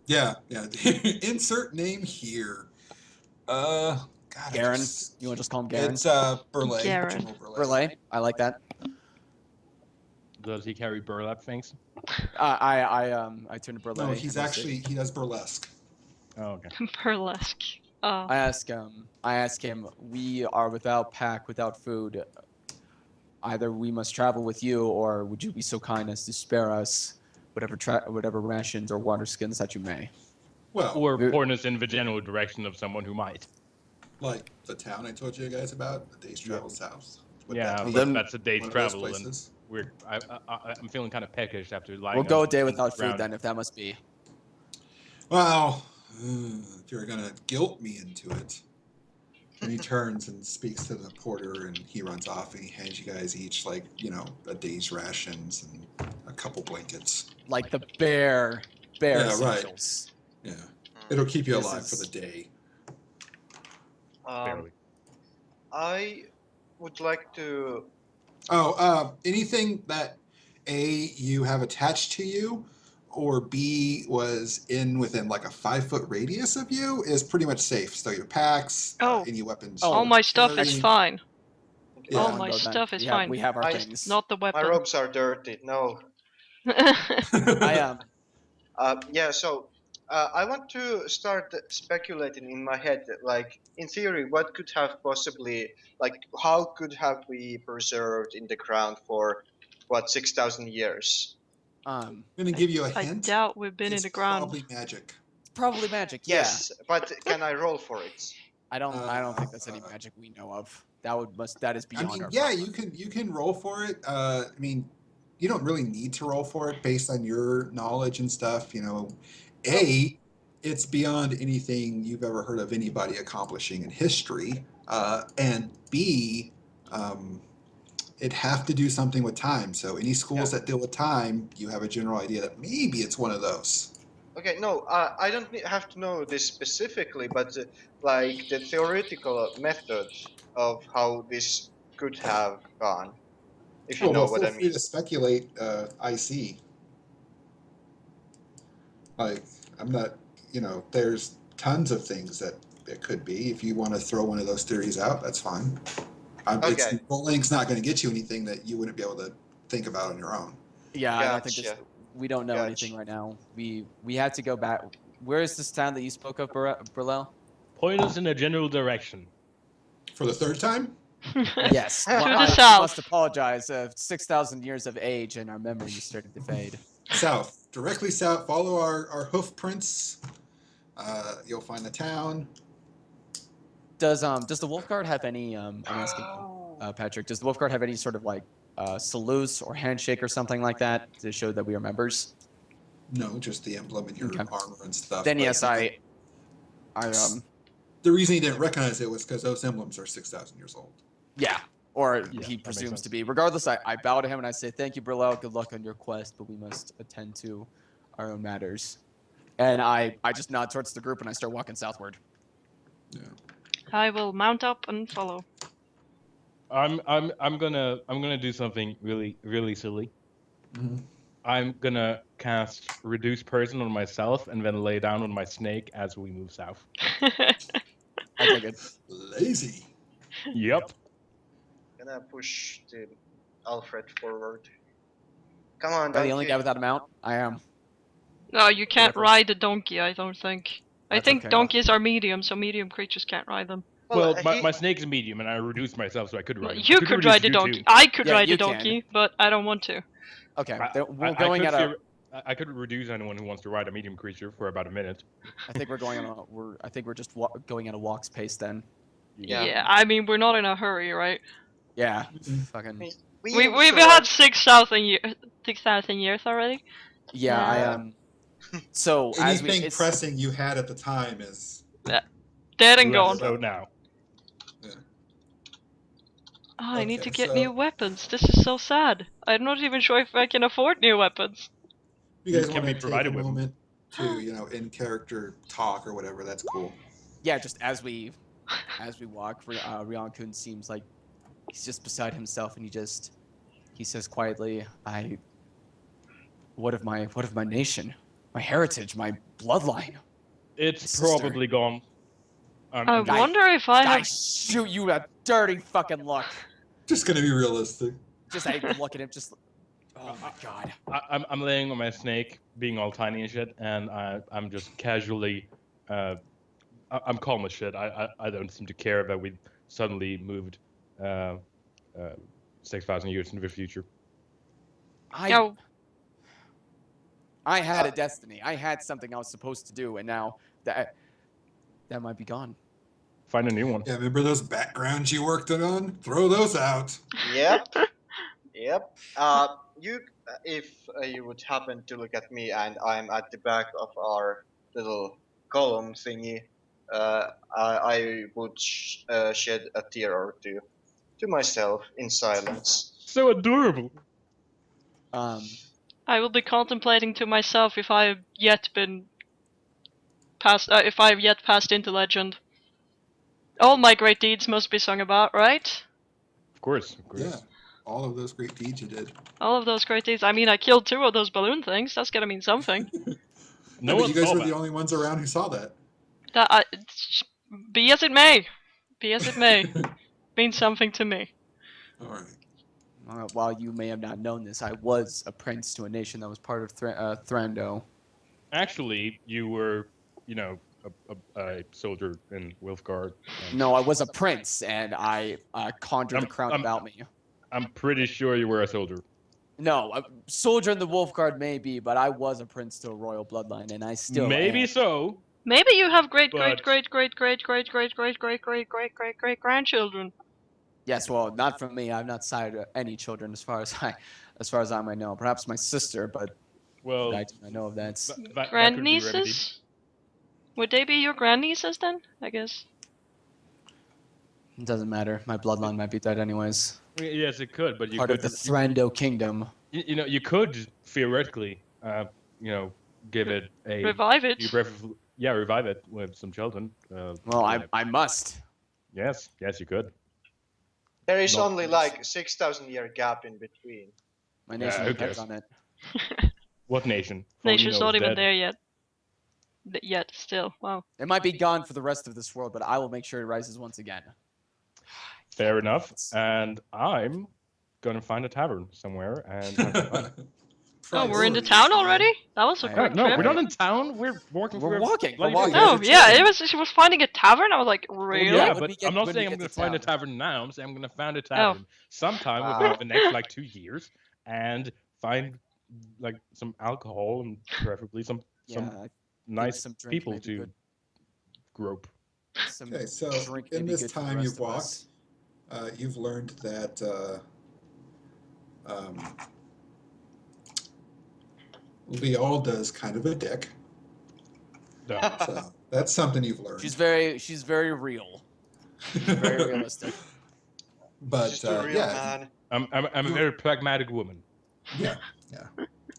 Yeah. Insert name here. God, Garen. You want to just call him Garen? It's Burley. Garen. General Burley. Burley. I like that. Does he carry burlap things? I turn to Burley. No, he does burlesque. Oh, okay. Burlesque. I ask him, we are without pack, without food. Either we must travel with you, or would you be so kind as to spare us whatever rations or water skins that you may? Well, Or point us in the general direction of someone who might. like the town I told you guys about, the day's travel south. That's a day's one of those travel, and places? I'm feeling kind of peckish after lying. We'll go a day on without the ground. food then, if that must be. Well, if you're gonna guilt me into it. And he turns and speaks to the porter, and he runs off, and he hands you guys each, like, a day's rations and a couple blankets. Like the bare Yeah, essentials. Yeah. It'll keep you This alive is- for the day. Barely. I would like to. Anything that A, you have attached to you, or B, was within like a 5-foot radius of you is pretty much safe. So your packs, any weapons. Oh, All my stuff is carrying- fine. Yeah. All I'll my go then. stuff is we fine. We have our I- things. Not the My weapon. robes are dirty. No. I am. Yeah. So I want to start speculating in my head. Like, in theory, what could have possibly, like, how could have we preserved in the ground for 6,000 years? I'm going to give you a I hint. doubt we've been in It's the ground. probably magic. It's probably magic. Yes, but can I roll for it? Yeah. I don't think that's any magic we know of. That is beyond our. Yeah, you can roll for it. You don't really need to roll for it based on your knowledge and stuff. A, it's beyond anything you've ever heard of anybody accomplishing in history. And B, it'd have to do something with time. So any schools that deal with time, you have a general idea that maybe it's one of those. Okay, no, I don't have to know this specifically, but like the theoretical method of how this could have gone, if you know what I Feel free mean. to speculate. I see. Like, I'm not. There's tons of things that it could be. If you want to throw one of those theories out, that's fine. Okay. Rolling's not going to get you anything that you wouldn't be able to think about on your own. Yeah, I don't think Gotcha. we don't know anything right now. We had to go back. Where is this town that you spoke of, Burlell? Point us in a general direction. For the third time? Yes. To the I south. must apologize. 6,000 years of age and our memory started to fade. South. Directly south. Follow our hoof prints. You'll find the town. Does the Wulfguard have any? I'm asking Patrick. Does the Wulfguard have any sort of like salutes or handshake or something like that to show that we are members? No, just the emblem and your armor and stuff. Then but yes, I The reason he didn't recognize it was because those emblems are 6,000 years old. Yeah. Or Yeah, he that makes presumes sense. to be. Regardless, I bow to him and I say, "Thank you, Burlell. Good luck on your quest, but we must attend to our own matters." And I just nod towards the group and I start walking southward. Yeah. I will mount up and follow. I'm gonna do something really silly. Mhm. I'm gonna cast Reduce Person on myself and then lay down on my snake as we move south. I take it. Lazy. Yep. Gonna push the Alfred forward. Come on, Am I the only donkey. guy without a mount? I am. No, you can't Whatever. ride a donkey, I don't think. I That's think okay. donkeys are medium, so medium creatures can't ride them. Well, he- my snake is medium, and I reduced myself so I could ride. it. You I could reduce ride a you donkey. too. I could Yeah, ride you a can. donkey, but I don't want to. Okay. I- We're I going could at a. theor- I could reduce anyone who wants to ride a medium creature for about a minute. I think we're going on a. I think we're just going at a walk's pace then. Yeah. I mean, we're not in a hurry, right? Yeah. Mhm. Fucking. We've had 6,000 years already. Yeah, I Yeah. am. So as we. Anything It's, pressing you had at the time is. Dead and Less gone. so now. Oh, I need Okay, to get so- new weapons. This is so sad. I'm not even sure if I can afford new weapons. You guys Can want be to take provided a with them. moment to, in character talk or whatever, that's cool. yeah, just as we walk, Rion-kun seems like he's just beside himself, and he says quietly, "What of my nation? My heritage, my bloodline. It's Sister. probably gone. I I'm- wonder if I I have. shoot you a dirty fucking look. Just gonna be realistic. Just I look at him. Just. Oh my god. I'm laying on my snake, being all tiny and shit, and I'm just casually, I'm calm as shit. I don't seem to care that we suddenly moved 6,000 years into the future. Oh, I had a destiny. I had something I was supposed to do, and now that might be gone. Find a new one. Yeah, remember those backgrounds you worked on? Throw those out. Yep. Yep. If you would happen to look at me and I'm at the back of our little column thingy, I would shed a tear or two to myself in silence. So adorable. I will be contemplating to myself if I have yet been passed. If I have yet passed into legend. All my great deeds must be sung about, right? Of course. Yeah, all of those great deeds you did. All of those great deeds. I mean, I killed 2 of those balloon things. That's gotta mean something. No but one you guys saw were that. the only ones around who saw that. Be as it may. Be as it may. Means something to me. All right. While you may have not known this, I was a prince to a nation that was part of Thrando. Actually, you were, a soldier in Wulfguard. No, I was a prince, and I conjured the crown about me. I'm pretty sure you were a soldier. No, a soldier in the Wulfguard may be, but I was a prince to a royal bloodline, and I still Maybe am. so. Maybe you have great But- grandchildren. Yes, well, not from me. I've not sired any children, as far as I might know. Perhaps my sister, but Well, I do not know of that. that could be remedied. Grandnieces? Would they be your grandnieces then? I guess. It doesn't matter. My bloodline might be dead anyways. Yes, it could, but you Part could. of the Thrando kingdom. You could theoretically, give it a. Revive it. Revive it with some children. Well, I must. Yes, you could. There is Not only like 6,000 year gap in between. My nation who depends cares? on it. What nation? For all you Nature's know, not is even dead. there yet. Yet, still. Wow. It might be gone for the rest of this world, but I will make sure it rises once again. Fair enough. And I'm gonna find a tavern somewhere and. Have some fun. Oh, we're in the Priorities, town man. already? That was a No, quick No, trip. we're not in town. We're walking. We're through a walking. bloody We're walking. Yeah, Oh, it's yeah, true. she was finding a tavern? I was like, really? Yeah, When but we get- I'm not when saying we I'm get gonna to find a town. tavern now. I'm saying I'm gonna find a tavern sometime within the next like 2 years and find like some alcohol and preferably some Yeah, I think nice some drink people may be to good. grope. Some Okay, so drink may in be this good for the time rest you've of us. walked, you've learned that Lial does kind of a dick. No. So that's something you've learned. She's very real. Very realistic. But Just a real yeah, man. I'm a very pragmatic woman. yeah.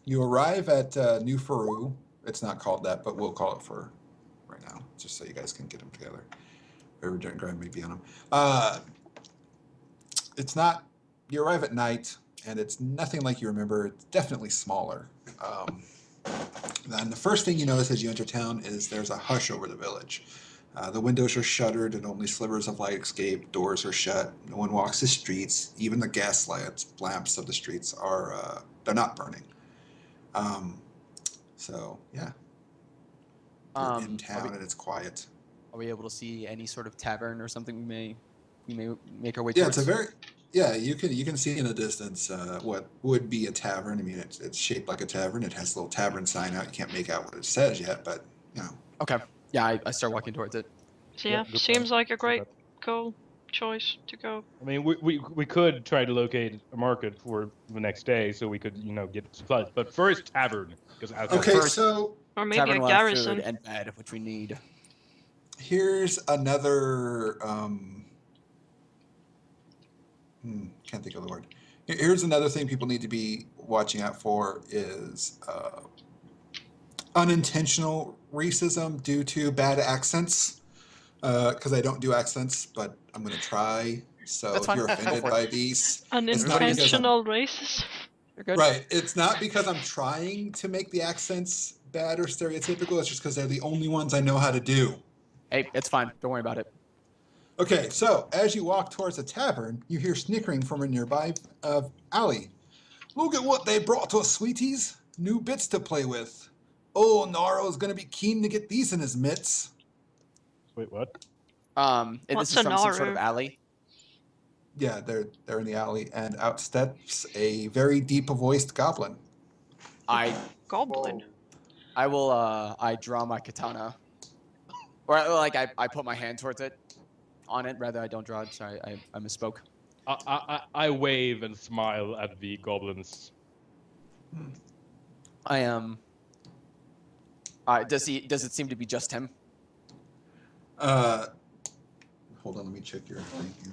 You arrive at New Faru. It's not called that, but we'll call it for right now, just so you guys can get them together. River Grand may be on them. It's not. You arrive at night, and it's nothing like you remember. It's definitely smaller. Then the first thing you notice as you enter town is there's a hush over the village. The windows are shuttered and only slivers of light escape. Doors are shut. No one walks the streets. Even the gas lamps of the streets are they're not burning. So yeah, you're in town and it's quiet. Are we able to see any sort of tavern or something we may make our way Yeah, towards? it's a very you can see in the distance what would be a tavern. I mean, it's shaped like a tavern. It has a little tavern sign out. You can't make out what it says yet, but you know. Okay. Yeah, I start walking towards it. So yeah, good seems plan. like a great, cool choice to go. I mean, we could try to locate a market for the next day so we could get supplies. But first, tavern because Okay, First- so Or maybe Tavern a will have garrison. food and bed, which we need. here's another can't think of the word. Here's another thing people need to be watching out for is unintentional racism due to bad accents. Because I don't do accents, but I'm going to try. So That's if fine. you're Go offended for it. by these, not because I'm- Unintentional racism. You're good. right, it's not because I'm trying to make the accents bad or stereotypical. It's just because they're the only ones I know how to do. Hey, it's fine. Don't worry about it. Okay, so as you walk towards the tavern, you hear snickering from a nearby alley. Look at what they brought us, sweeties. New bits to play with. Oh, Naro's gonna be keen to get these in his mitts. Wait, what? And What's this is a from some sort of Naru? alley. Yeah, they're in the alley, and out steps a very deep-voiced goblin. I Goblin. I draw my katana. Or like I put my hand towards it. On it, rather I don't draw it. Sorry, I misspoke. I wave and smile at the goblins. I am. Does it seem to be just him? Hold on, let me check your thing here.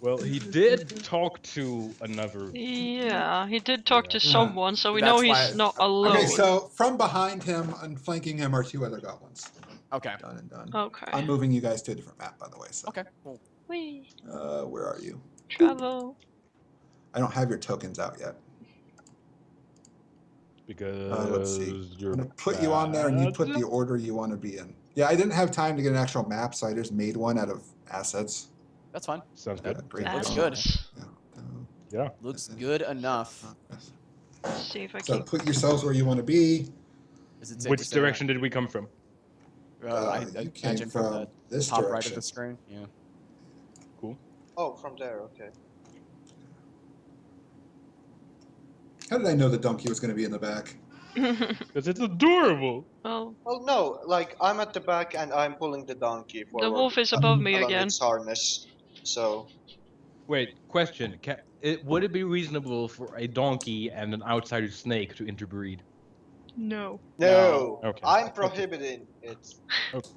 Well, he did talk to another. Yeah, he did talk to Yeah. someone, so we That's know why he's not alone. Okay, so from behind him and flanking him are 2 other goblins. Okay. Done and done. Okay. I'm moving you guys to a different map, by the way. So, Okay. Cool. Whee. where are you? Travel. I don't have your tokens out yet. Because Let's see. you're I'm gonna put you on there, and you put bad. the order you want to be in. Yeah, I didn't have time to get an actual map, so I just made one out of assets. That's fine. Sounds Yeah, good. great. Looks Assets. good. Yeah. Yeah. Looks good enough. Let's see if I So can. put yourselves where you want to be. Is it safe Which to say that- direction did we come from? I You came imagine from the this top direction. right of the screen. Yeah. Oh, from there. Okay. How did I know the donkey was going to be in the back? Because it's adorable. Well, Well, no, like I'm at the back and I'm pulling the donkey forward. the wolf is above me along again. its harness. So Wait, question. Would it be reasonable for a donkey and an outsider snake to interbreed? No. no, Okay. I'm prohibiting it. Okay.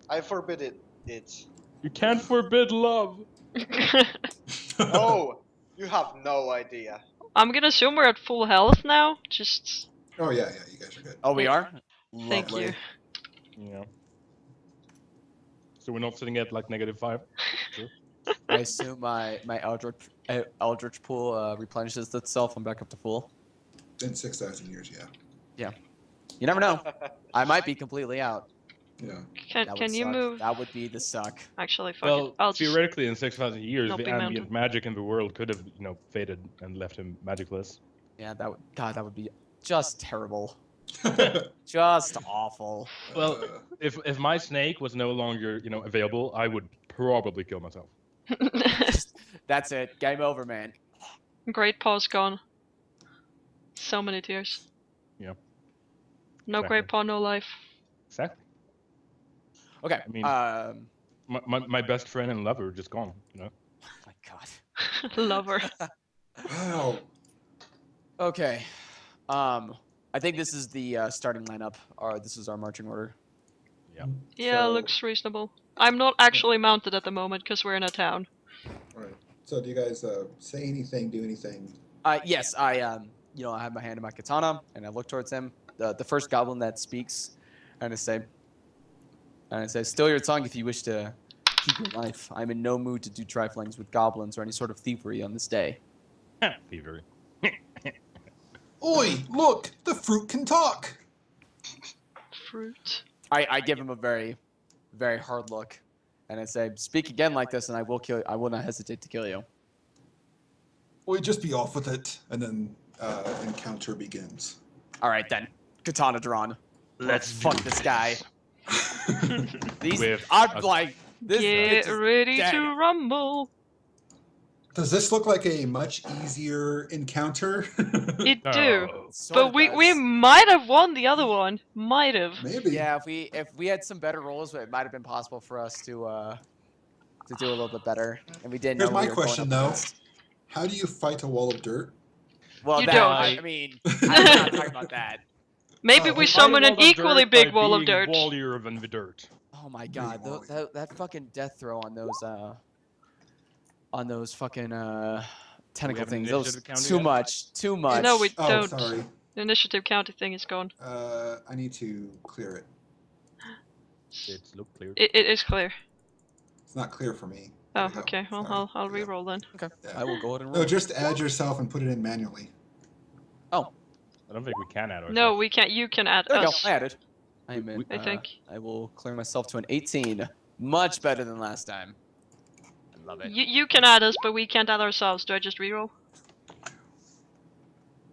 I forbid it. You can't forbid love. Oh, you have no idea. I'm gonna assume we're at full health now. Just Oh, yeah, you guys are good. Oh, we are. thank Lovely. you. Yeah. So we're not sitting at like -5. I assume my Eldritch pool replenishes itself. I'm back up to full. In 6,000 years, yeah. You never know. I might be completely out. Yeah. That would Can you suck. move? That would be the suck. Actually, fuck Well, it. I'll just. theoretically, in 6,000 years, not the be ambient mounted. magic in the world could have, faded and left him magicless. Yeah, that would be just terrible. Just awful. Well, if my snake was no longer, available, I would probably kill myself. That's it. Game over, man. Great pause gone. So many tears. Yeah. No Exactly. great paw, no life. Exactly. Okay. I mean- Oh My best friend and lover just gone. my God. Lover. Wow. Okay. I think this is the starting lineup. This is our marching order. Yeah, So- looks reasonable. I'm not actually mounted at the moment because we're in a town. All right. So do you guys say anything, do anything? Yes, I have my hand in my katana and I look towards him. The first goblin that speaks, and I say, "Still your tongue if you wish to keep your life. I'm in no mood to do triflings with goblins or any sort of thievery on this day." Thievery. Oi, look, the fruit can talk. Fruit. I give him a very, very hard look, and I say, "Speak again like this, and I will kill you. I will not hesitate to kill you." Oi, just be off with it. And then encounter begins. All right then, katana drawn. Let's fuck do this guy. These, With I'm a- like, this. Get bitch is ready dead. to rumble. Does this look like a much easier encounter? It do. Oh. Sort But of we does. might have won the other one. Might have. Maybe. Yeah, if we had some better rolls, it might have been possible for us to do a little bit better, and we didn't. Here's know my we were going question, up though. against. How do you fight a wall of dirt? Well, You that, don't. I mean, I'm not talking about that. Maybe Oh, we fight summon an Fight a wall of equally dirt big by wall of being dirt. wallier than the dirt. Oh my god, Wally. that fucking death throw on those fucking tentacle have an things. initiative Those counter too yet? much, too much. No, we Oh, don't. sorry. The initiative county thing is gone. I need to clear it. It's look clear. It is clear. It's not clear for me. Oh, There you go. okay. Well, Sorry. I'll There you go. re-roll then. Okay, Yeah. I will go ahead and No, roll. just add yourself and put it in manually. Oh, I don't think we can add ourselves. No, we can't. You can add There we go. us. I added. I'm in. I think. I will clear myself to an 18. Much better than last time. I love it. You can add us, but we can't add ourselves. Do I just reroll?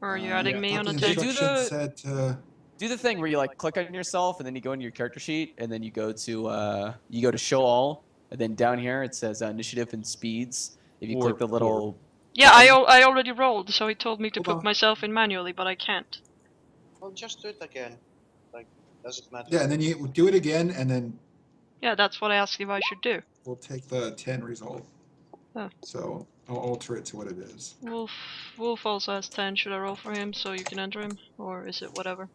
Or are you adding yeah. me I on a thought 10? the Do instruction the- said Do the thing where you like click on yourself and then you go into your character sheet and then you go to show all and then down here it says initiative and speeds. If you Or- click the little Yeah, I already rolled, so he told me to Hold put on. myself in manually, but I can't. Well, just do it again. Like, does it matter? yeah, and then you do it again, and then Yeah, that's what I asked if I should do. we'll take the 10 result. Oh. So I'll alter it to what it is. Wolf also has 10. Should I roll for him so you can enter him, or is it whatever?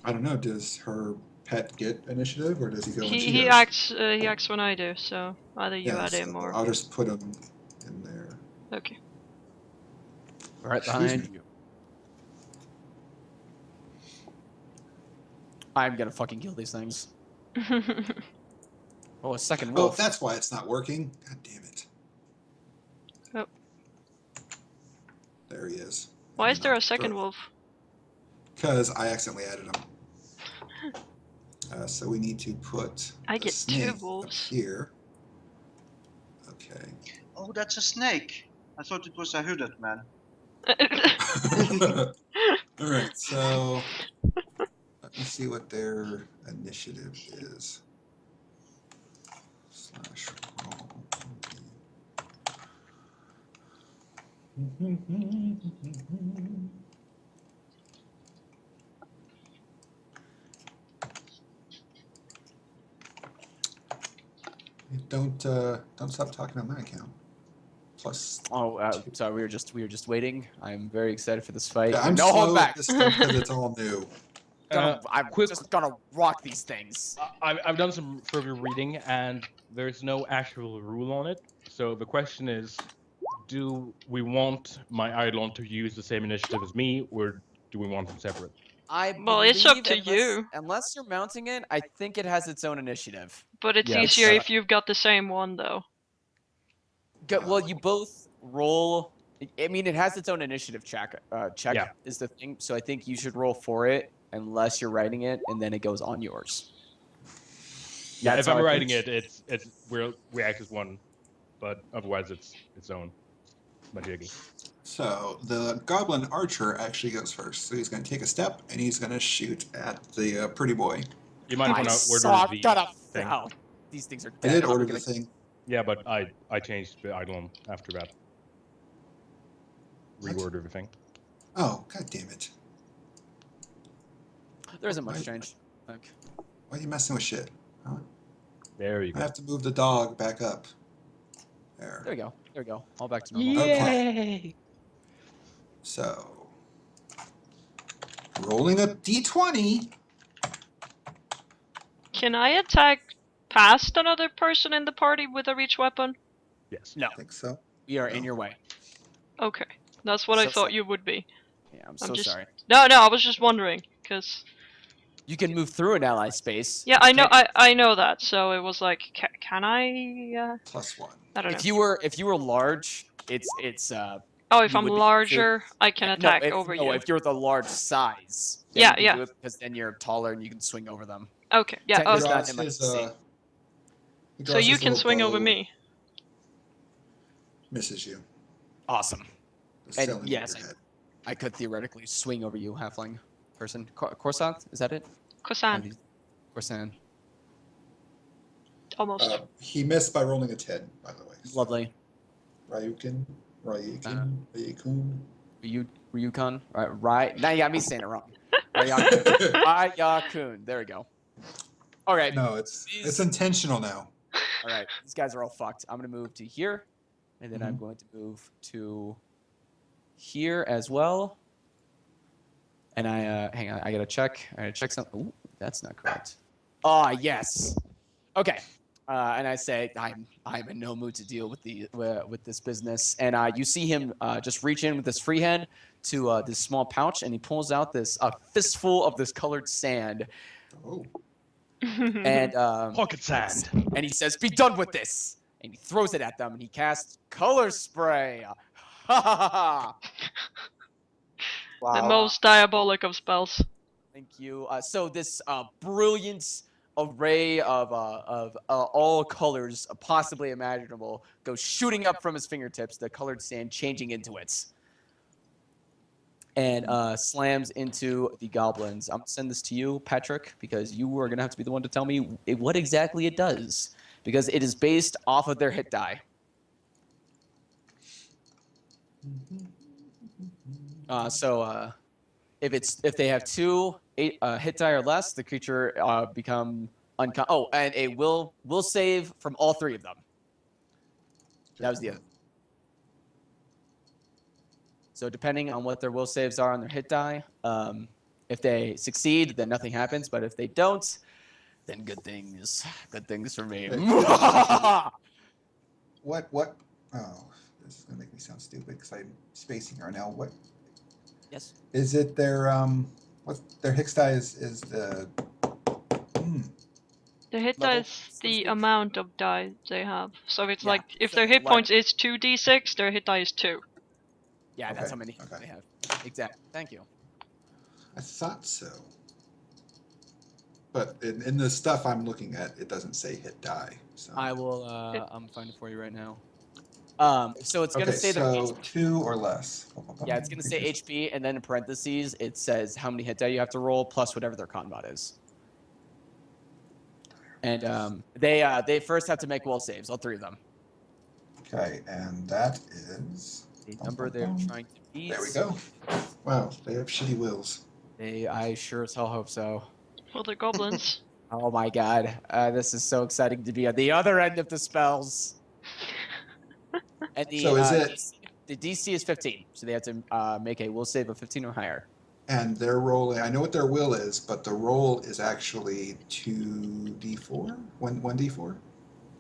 I don't know. Does her pet get initiative, or does he go when she He does? acts when I do, so either you add him so or I'll just put him in there. okay. right Excuse behind me. you. I'm gonna fucking kill these things. Oh, a second Oh, wolf. that's why it's not working. God damn it. Oh. There he is. Why is there a second wolf? Because I accidentally added him. So we need to put I the get 2 snake up wolves. here. Okay. Oh, that's a snake. I thought it was a hooded man. All right, so let me see what their initiative is. Slash roll. Don't stop talking on my account. Plus, Oh, sorry. We were just waiting. I'm very excited for this fight. yeah, I'm no slow hold back. at this stuff because it's all new. I'm quick- just gonna rock these things. I've done some further reading, and there's no actual rule on it. So the question is, do we want my Eidolon to use the same initiative as me, or do we want them separate? Well, it's up believe to you. Unless you're mounting it, I think it has its own initiative. But it's Yeah, easier it's, if you've got the same one, though. Well, you both roll. I mean, it has its own initiative check. Check Yeah. is the thing. So I think you should roll for it, unless you're writing it, and then it goes on yours. Yeah, That's if I'm how I writing think- it, we act as one, but otherwise it's its own. Majiggy. So the goblin archer actually goes first. So he's going to take a step and he's going to shoot at the pretty boy. You might I want to saw. order the Gotta. thing. Oh, these things are I dead. did I'm order gonna- the thing. Yeah, but I changed the Eidolon after that. What? Reorder the thing. Oh, god damn it. There isn't much I- change. Like, Why are you messing with shit? Huh? There you I go. have to move the dog back up. there There. we go. There we go. All back to normal. Okay. So, rolling a d20. Can I attack past another person in the party with a reach weapon? Yes. No, I think so. we are in your way. Okay, that's what I So thought sorry. you would be. Yeah, I'm so just- sorry. No, I was just wondering, because... You can move through an ally space. Yeah, You I know, can't- I know that, so it was like, can I... +1. I don't know. If you were large, it's Oh, if you I'm would be- larger, I can attack over you. if you're the large size. Yeah, Because then you're taller and you can swing over them. Okay, yeah, Technically, okay. not Draws in my his, scene. he So draws you his can little swing bow over and me. Misses you. Awesome. The And ceiling of yes, your head. I could theoretically swing over you, halfling person. Corsac, is that it? Kosan, Corsan. almost. He missed by rolling a 10, by the way. So, Lovely. Ryukin. Ryukon. Right. Now you got me saying it wrong. Ryakun. There we go. All right. No, it's intentional now. All right. These guys are all fucked. I'm gonna move to here, and then I'm going to move to here as well. And I hang on. I gotta check. I gotta check something. Ooh, that's not correct. Ah, yes. Okay. And I say I'm in no mood to deal with with this business. And you see him just reach in with his free hand to this small pouch, and he pulls out this fistful of this colored sand, Oh. and Pocket sand. and he says, "Be done with this!" And he throws it at them, and he casts color spray. Ha ha ha! Wow. The most diabolic of spells. Thank you. So this brilliant array of all colors possibly imaginable goes shooting up from his fingertips, the colored sand changing into it. And slams into the goblins. I'm going to send this to you, Patrick, because you are going to have to be the one to tell me what exactly it does. Because it is based off of their hit die. If they have 2 hit die or less, the creature become unconscious. Oh, and a will save from all 3 of them. That was the other. So depending on what their will saves are on their hit die, if they succeed, then nothing happens. But if they don't, then good things for me. What? Oh, this is gonna make me sound stupid because I'm spacing right now. What? Yes. Is it their what? Their Hicks die is the. The hit Level, dice so to the speak. amount of die they have. So it's Yeah, like if so their hit like- points is 2d6, their hit die is 2. Yeah, that's Okay, how many hits okay. they have. Exactly. Thank you. I thought so. But in the stuff I'm looking at, it doesn't say hit die. So. I will. I'm finding it for you right now. So it's gonna Okay, say their so HP. 2 or less. Yeah, it's gonna say Creatures. HP, and then in parentheses it says how many hit die you have to roll plus whatever their con mod is. And they first have to make will saves, all 3 of them. Okay, and that is The number they're trying to beat. There we go. Wow, they have shitty wills. I sure as hell hope so. For the goblins. Oh my god, this is so exciting to be on the other end of the spells. And the So is it- the DC is 15, so they have to make a will save of 15 or higher. And they're rolling. I know what their will is, but the roll is actually 2d4, 1d4.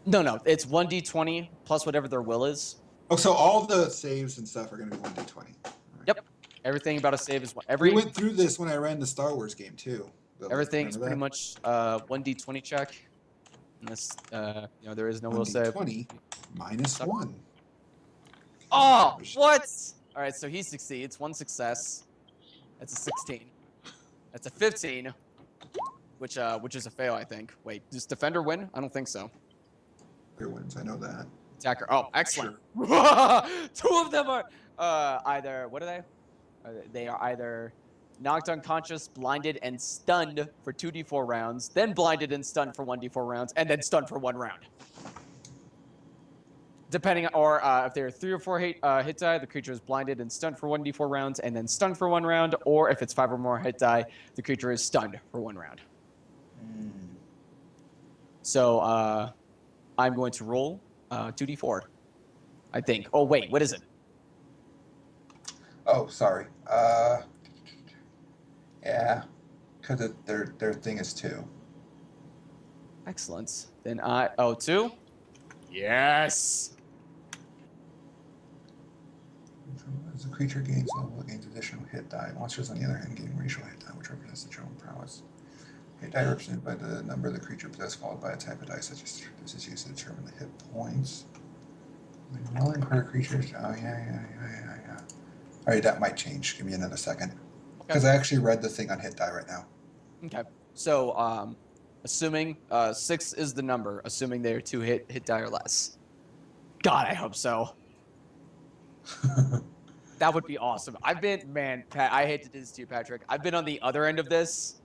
No, it's 1d20 plus whatever their will is. Oh, so all the saves and stuff are going to be 1d20. Right. Yep. Everything about a save is We went through this when I ran the Star Wars game too. Lily. everything's Remember pretty that? much 1d20 check. Unless there is no will save. 1d20 minus 1. Oh, what? All right, so he succeeds. 1 success. That's a 16. That's a 15, which is a fail, I think. Wait, does defender win? I don't think so. Clear wins. I know that. Attacker. Oh, excellent. Sure. 2 of them are either. What are they? They are either knocked unconscious, blinded, and stunned for 2d4 rounds, then blinded and stunned for 1d4 rounds, and then stunned for 1 round. Depending, or if there are 3 or 4 hit die, the creature is blinded and stunned for 1d4 rounds, and then stunned for 1 round. Or if it's 5 or more hit die, the creature is stunned for 1 round. So I'm going to roll 2d4. I think. Oh wait, what is it? Oh, sorry. Yeah, because their thing is 2. Excellent. Then 2. Yes. As the creature gains level, it gains additional hit die. Monsters, on the other hand, gain racial hit die, which represents the own prowess. Hit die represented by the number the creature possesses, followed by a type of die, such as this is used to determine the hit points. When rolling per creatures. Oh, yeah. All right, that might change. Give me another second. Because I actually read the thing on hit die right now. Okay. So, assuming 6 is the number, assuming they are 2 hit die or less. God, I hope so. That would be awesome. Pat, I hate to do this to you, Patrick. I've been on the other end of this,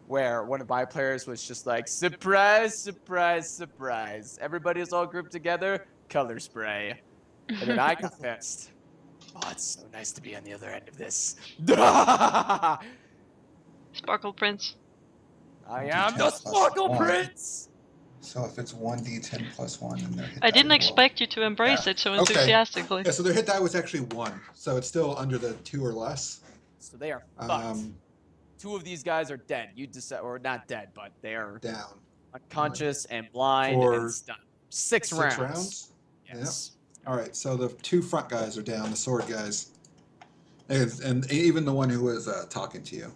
where one of my players was just like, surprise, surprise, surprise. Everybody's all grouped together, color spray. And then I got pissed. Oh, it's so nice to be on the other end of this. Sparkle Prince. I am the 1d10 plus Sparkle 1. Prince! So if it's 1d10 plus 1, then their hit I die didn't will- expect you to embrace Yeah. it so Okay. enthusiastically. Yeah, so their hit die was actually 1. So it's still under the 2 or less. So they are fucked. 2 of these guys are dead. You decide, or not dead, but they are Down. unconscious and blind For and stunned. 6 6 rounds. rounds? Yes. All right, so the 2 front guys are down, the sword guys. And even the one who was talking to you.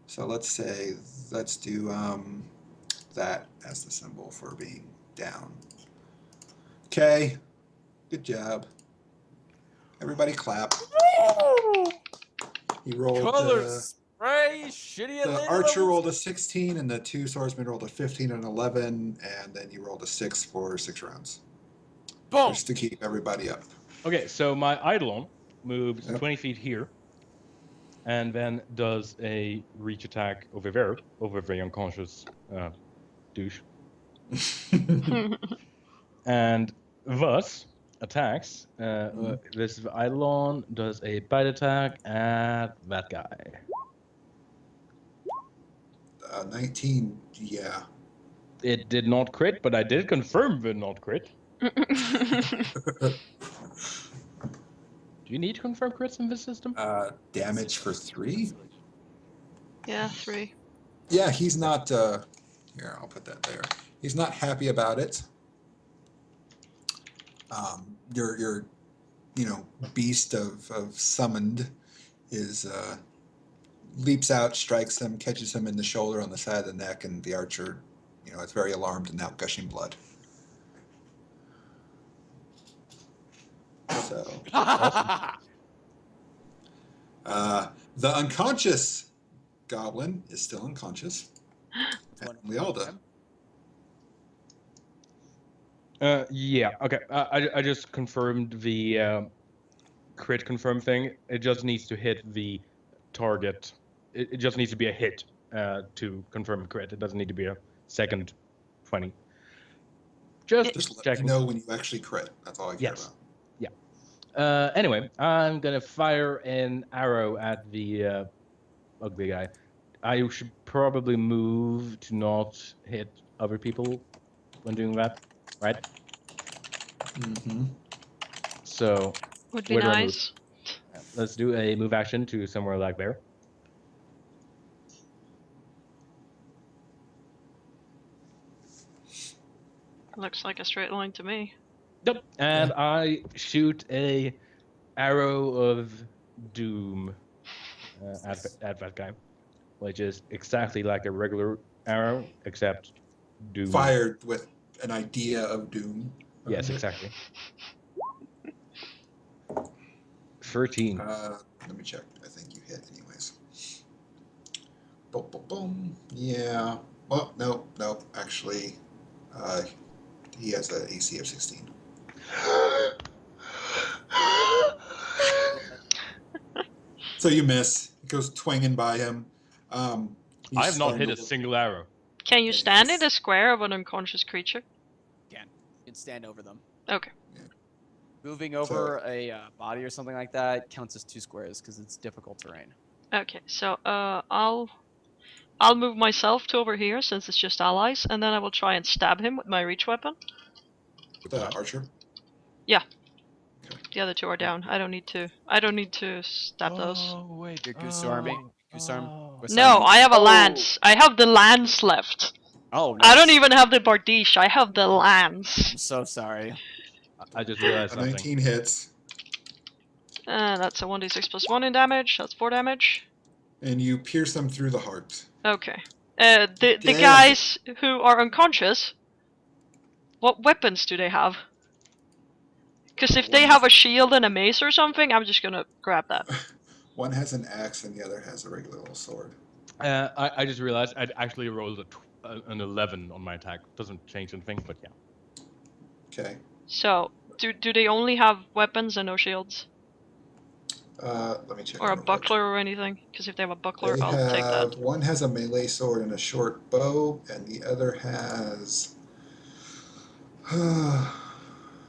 So let's do that as the symbol for being down. Okay, good job. Everybody clap. He rolled. Colors spray, shitty The Atlanta archer levels. rolled a 16, and the 2 swordsmen rolled a 15 and 11, and then you rolled a 6 for 6 rounds. Boom. Just to keep everybody up. Okay, so my Eidolon moves Yep. 20 feet here, and then does a reach attack over there, over the unconscious douche, and thus attacks. This Eidolon does a bite attack at that guy. 19, yeah. It did not crit, but I did confirm the not crit. Do you need to confirm crits in this system? Damage for 3? Yeah, 3. Yeah, he's not. Here, I'll put that there. He's not happy about it. Your beast of summoned is leaps out, strikes him, catches him in the shoulder on the side of the neck, and the archer, is very alarmed and now gushing blood. So, the unconscious goblin is still unconscious. And Lealda. Yeah. Okay. I just confirmed the crit confirm thing. It just needs to hit the target. It just needs to be a hit to confirm crit. It doesn't need to be a second 20. Just let checking. me know when you actually crit. That's all I care Yes. about. Anyway, I'm gonna fire an arrow at the ugly guy. I should probably move to not hit other people when doing that, right? Mm-hmm. So Would be where do I move? nice. Let's do a move action to somewhere like there. Looks like a straight line to me. Yep. And I shoot a arrow of doom at that guy, which is exactly like a regular arrow, except doom. Fired with an idea of doom. Yes, exactly. 13. Let me check. I think you hit anyways. Boom, boom, boom. Yeah. Well, no. Actually, he has an AC of 16. So you miss. It goes twanging by him. I have not hit a single arrow. Can you stand in the square of an unconscious creature? You can stand over them. Okay. Moving over a body or something like that counts as 2 squares because it's difficult terrain. Okay, so I'll move myself to over here since it's just allies, and then I will try and stab him with my reach weapon. With the archer? Yeah. Okay. The other 2 are down. I don't need to stab those. Oh, wait. Your goose army. Goose arm. No, I have a lance. I have the lance left. Oh, nice. I don't even have the bardiche. I have the lance. I'm so sorry. I just realized something. 19 hits. That's a 1d6 plus 1 in damage. That's 4 damage. And you pierce them through the heart. Okay. The Damn. guys who are unconscious, what weapons do they have? Because if they have a shield and a mace or something, I'm just gonna grab that. One has an axe and the other has a regular little sword. I just realized I'd actually rolled an 11 on my attack. Doesn't change anything, but yeah. Okay. So, do they only have weapons and no shields? Let me check. Or a real quick. buckler or anything? Because if they have a buckler, They I'll take that. have, one has a melee sword and a short bow, and the other has.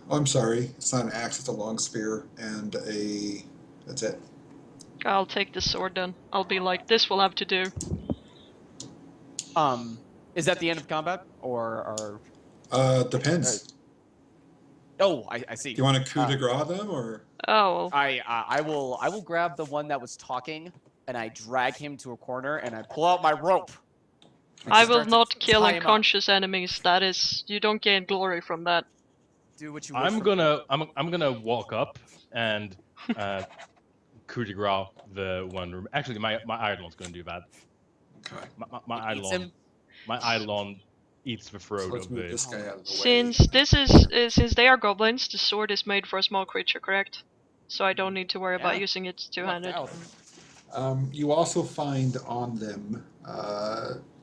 I'm sorry, it's not an axe, it's a long spear and a. That's it. I'll take the sword then. I'll be like, this will have to do. Is that the end of combat or? Depends. Oh, I see. Do you want to coup de grace them or? Oh, I will grab the one that was talking and I drag him to a corner and I pull out my rope. and I will start to not kill tie him up. unconscious enemies. That is, you don't gain glory from that. Do what you wish I'm from me. gonna walk up and coup de grace the one room. Actually, my Eidolon's gonna do that. Okay. My Eats Eidolon. him. My Eidolon eats the So throat let's of move the. this guy out of the way. Since this is since they are goblins, the sword is made for a small creature, correct? So I don't need to worry about Yeah. using it Lucked two-handed. out. You also find on them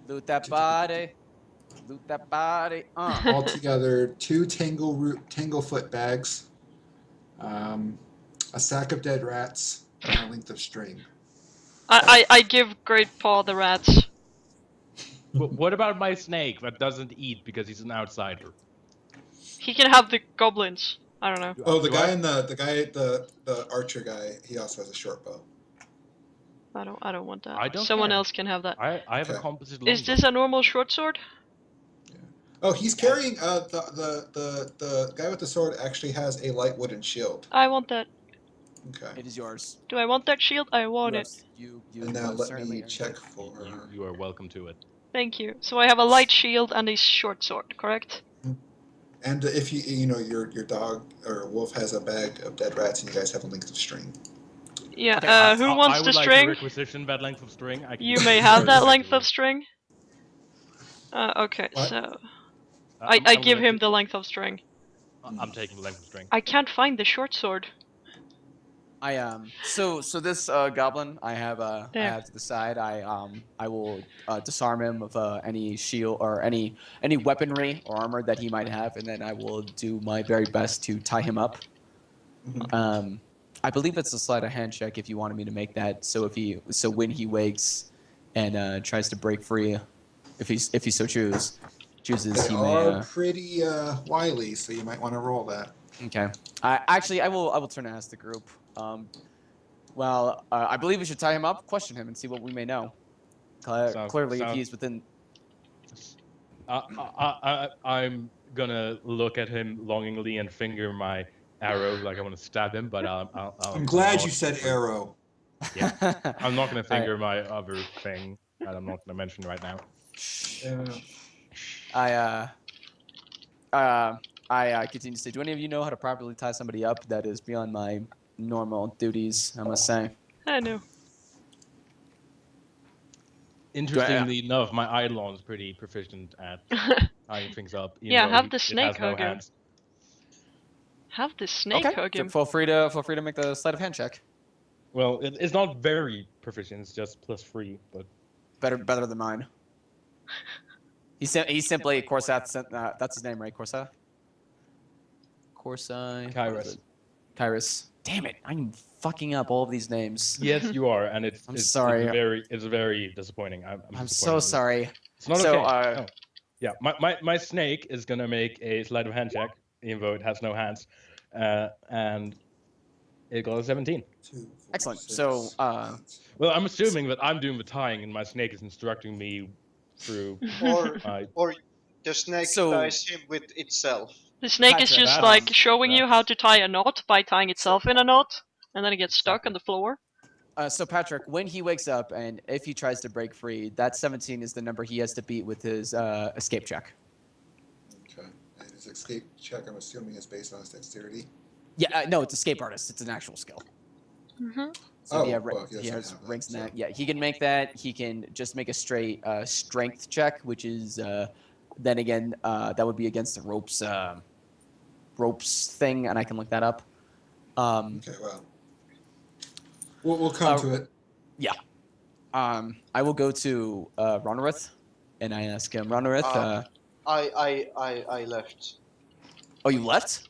Loot that body. Loot that body. altogether 2 tanglefoot bags, a sack of dead rats, and a length of string. I give Great Paw the rats. But what about my snake that doesn't eat because he's an outsider? He can have the goblins. I don't know. Oh, the Do guy I- in the archer guy, he also has a short bow. I don't want that. I don't Someone care. else can have that. I have a Okay. composite Is longbow. this a normal short sword? Oh, he's carrying the guy with the sword actually has a light wooden shield. I want that. Okay. It is yours. Do I want that shield? I want it. You And now let certainly me earned check it. for. You are welcome to it. Thank you. So I have a light shield and a short sword, correct? And if you know your dog or wolf has a bag of dead rats and you guys have a length of string. Yeah. Okay, Who wants I the would like string? to requisition that length of string. I can You do may that have very that length effectively. of string. Okay, What? so I'm I gonna give let him you- the length of string. I'm taking the length of string. I can't find the short sword. So this goblin I have There. to the side. I will disarm him of any shield or any weaponry or armor that he might have, and then I will do my very best to tie him up. Mhm. I believe it's a sleight of hand check if you wanted me to make that. So when he wakes and tries to break free, if he so chooses, They he are may. pretty wily, so you might want to roll that. Okay. I will turn and ask the group. I believe we should tie him up, question him, and see what we may know. Clearly, if he's within. I'm gonna look at him longingly and finger my arrow like I want to stab him, but I'm glad not you said finger- arrow. Yeah, I'm not gonna All right. finger my other thing that I'm not gonna mention right now. I continue to say, do any of you know how to properly tie somebody up? That is beyond my normal duties, I must say. I know. Interestingly enough, my Eidolon is pretty proficient at tying things up. Even Yeah, though have the it snake has no hug him. hands. Have the snake Okay, hug so him. feel free to make the sleight of hand check. Well, it's not very proficient. It's just +3, but Better than mine. He's simply Corsath. That's his name, right? Corsath. Kairos. Kairos. Damn it! I'm fucking up all of these names. Yes, you are, and I'm sorry. It's very disappointing. I'm I'm disappointed so in you. sorry. It's not So, okay. No. Yeah, my snake is gonna make a sleight of hand check, even though it has no hands, and it got a 17. 2, 4, Excellent. 6, So, 8. Well, I'm assuming that I'm doing the tying, and my snake is instructing me through Or my. or the snake So- ties him with itself. The snake is Patrick, just that's- like showing you how that's- to tie a knot by tying itself in a knot, and then it gets stuck on the floor. so Patrick, when he wakes up and if he tries to break free, that 17 is the number he has to beat with his escape check. Okay. And his escape check, I'm assuming, is based on his dexterity. Yeah, no, it's escape artist. It's an actual skill. Mm-hmm. So Oh, he, well, he he doesn't has have that, ranks in so- that. Yeah, he can make that. He can just make a straight strength check, which is then again that would be against the ropes thing, and I can look that up. Okay, well. We'll come to it. I will go to Ronarith, and I ask him, Ronarith. I left. Oh, you left?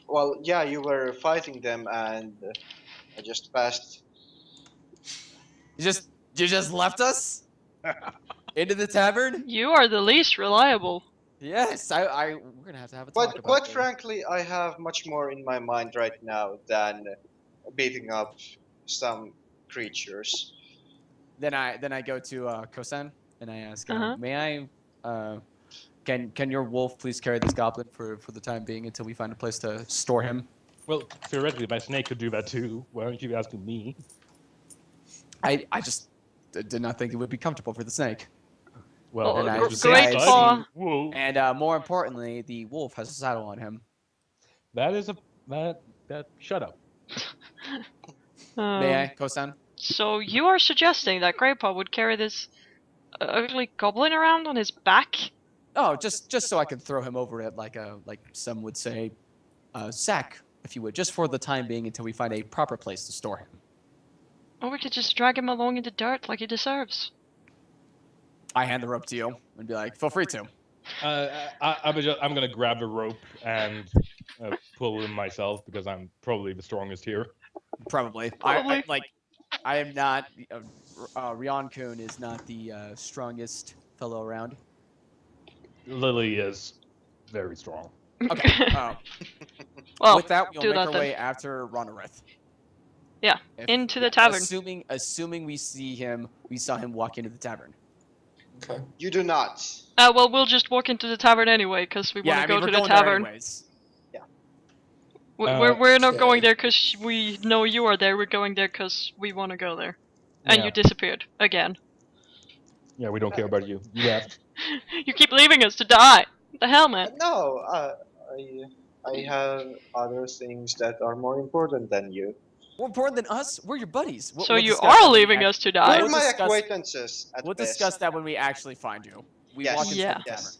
Well, yeah, you were fighting them, and I just passed. You just left us into the tavern? You are the least reliable. Yes, we're gonna have to have a talk But about quite this. frankly, I have much more in my mind right now than beating up some creatures. Then I go to Kosen and I ask, Uh-huh. may I, can your wolf please carry this goblin for the time being until we find a place to store him? Well, theoretically, my snake could do that too. Why aren't you asking me? I just did not think it would be comfortable for the snake. Well, and I it's just the Great same Paw. size. Whoa. And more importantly, the wolf has a saddle on him. That is that. Shut up. May I, Kosen? So you are suggesting that Greypaw would carry this ugly goblin around on his back? Oh, just so I can throw him over it like some would say, sack, if you would, just for the time being until we find a proper place to store him. Or we could just drag him along in the dirt like he deserves. I hand the rope to you and be like, feel free to. I'm gonna grab the rope and pull him myself because I'm probably the strongest here. Probably. Probably. I am not. Rion Kun is not the strongest fellow around. Lily is very strong. Okay. Well, with that, we'll do make that our then. way after Ronareth. Yeah, into the tavern. Assuming we saw him walk into the tavern. Okay. You do not. Well, we'll just walk into the tavern anyway, because we want to go to the tavern. Anyways. We're not Okay. going there because we know you are there. We're going there because we want to go there. And you disappeared again. Yeah, we don't care about you. You left. You keep leaving us to die. What the hell, man? No, I have other things that are more important than you. More important than us? We're your buddies. So we'll you discuss that are when we leaving us to die. You're my discuss- acquaintances at We'll best. discuss that when we actually find you. We Yes. walk into Yeah. the tavern. Yes.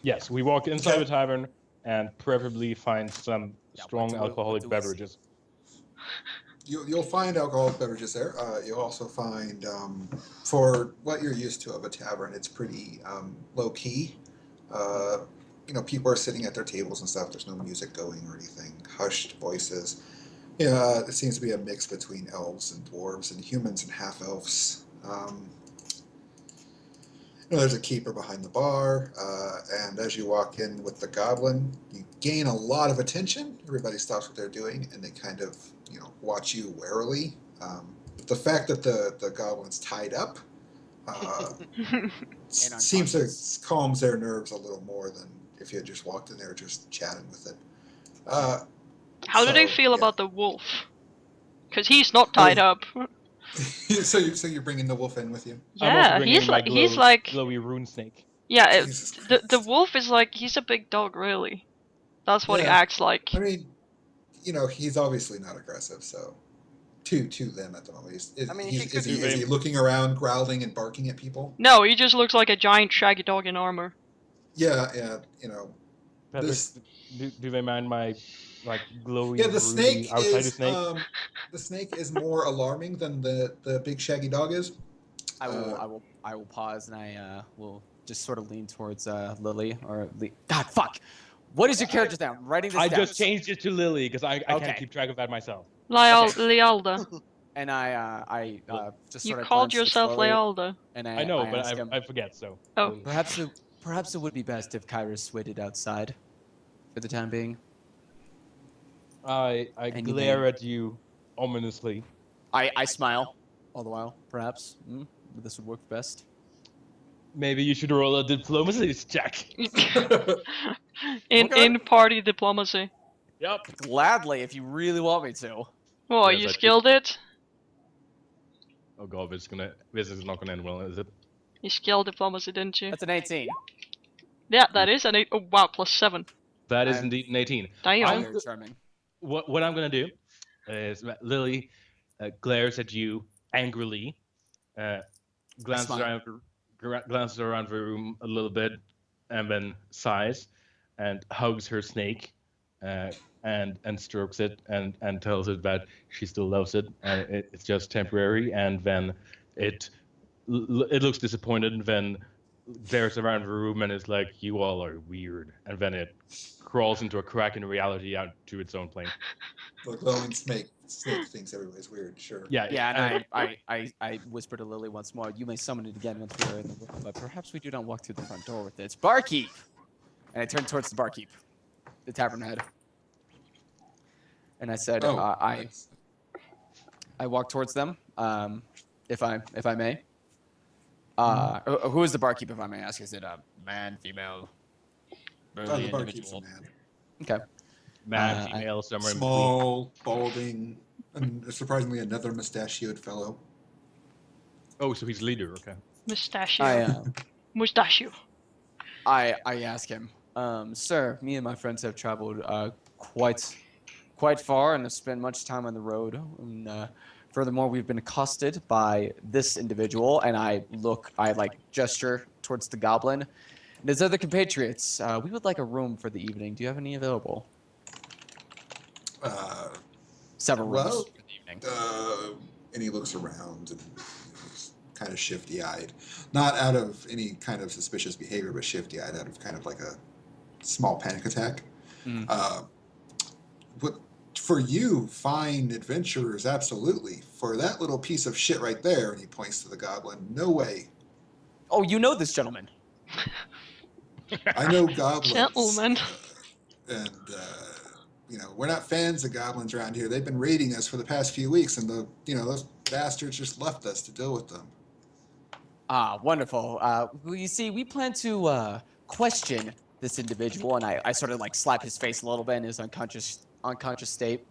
Yes, we walk inside Okay. the tavern and preferably find some Yeah, strong what do we alcoholic see? beverages. You'll find alcoholic beverages there. You'll also find, for what you're used to of a tavern, it's pretty low key. People are sitting at their tables and stuff. There's no music going or anything. Hushed voices. Yeah, it seems to be a mix between elves and dwarves and humans and half elves. There's a keeper behind the bar, and as you walk in with the goblin, you gain a lot of attention. Everybody stops what they're doing, and they kind of, watch you warily. The fact that the goblin's tied up seems to calms their nerves a little more than if you had just walked in there just chatting with it. How do they feel about the wolf? Because he's not tied up. So you're bringing the wolf in with you? I'm also Yeah, bringing he's my like glowy rune snake. yeah. Jesus The Christ. wolf is like he's a big dog, really. That's what he Yeah. acts like. I mean, he's obviously not aggressive, so to them at the moment. Is he looking around, growling and barking at people? No, he just looks like a giant shaggy dog in armor. Yeah. Patrick, do they mind my glowy Yeah, the snake outsider is snake? the snake is more alarming than the big shaggy dog is. I will pause and I will just sort of lean towards Lily God, fuck! What is your character's name? I'm writing this I down. just changed it to Lily because I Okay. can't keep track of that myself. Lealda. And I just You sort of called glanced at yourself Lily, Lealda. and I know, but asked him, I forget. So Oh. perhaps it would be best if Kyrus waited outside for the time being. I Any glare name? at you ominously. I smile all the while. Perhaps this would work best. Maybe you should roll a diplomacy check. in party diplomacy. Yep. Gladly, if you really want me to. Oh, Yes, you I skilled it? Oh god, this is not gonna end well, is it? You skilled diplomacy, didn't you? That's an 18. Yeah, that is an 8. Oh, wow, +7. That is I'm- indeed an 18. Damn. Very charming. What I'm gonna do is that Lily glares at you angrily, glances smile. around the room a little bit, and then sighs, and hugs her snake, and strokes it, and tells it that she still loves it, and it's just temporary, and then it looks disappointed, and then glares around the room and is like, "You all are weird," and then it crawls into a crack in reality out to its own plane. The glowing snake thinks everybody's weird. Sure. Yeah, and I whisper to Lily once more, you may summon it again once we are in the room, but perhaps we do not walk through the front door with it. Barkeep! And I turn towards the barkeep, the tavern head. And I said, nice. I walk towards them, if I may. Who is the barkeep, if I may ask? Is it a man, female, burly The barkeep's a individual? man. Okay. Man, female, somewhere in between. Small, balding, and surprisingly another mustachioed fellow. Oh, so he's leader, okay. Mustachio. Mustachio. I ask him, sir, me and my friends have traveled quite far and have spent much time on the road. And, furthermore, we've been accosted by this individual, and I gesture towards the goblin. And his other compatriots, we would like a room for the evening. Do you have any available? Several rooms well, for the evening. And he looks around and he's kind of shifty-eyed. Not out of any kind of suspicious behavior, but shifty-eyed out of kind of like a small panic attack. Mm. But for you, fine adventurers, absolutely. For that little piece of shit right there, and he points to the goblin, no way. Oh, you know this gentleman. I know goblins. Gentlemen. And, we're not fans of goblins around here. They've been raiding us for the past few weeks, and those bastards just left us to deal with them. Ah, wonderful. Well, you see, we plan to question this individual, and I sort of like slap his face a little bit in his unconscious state.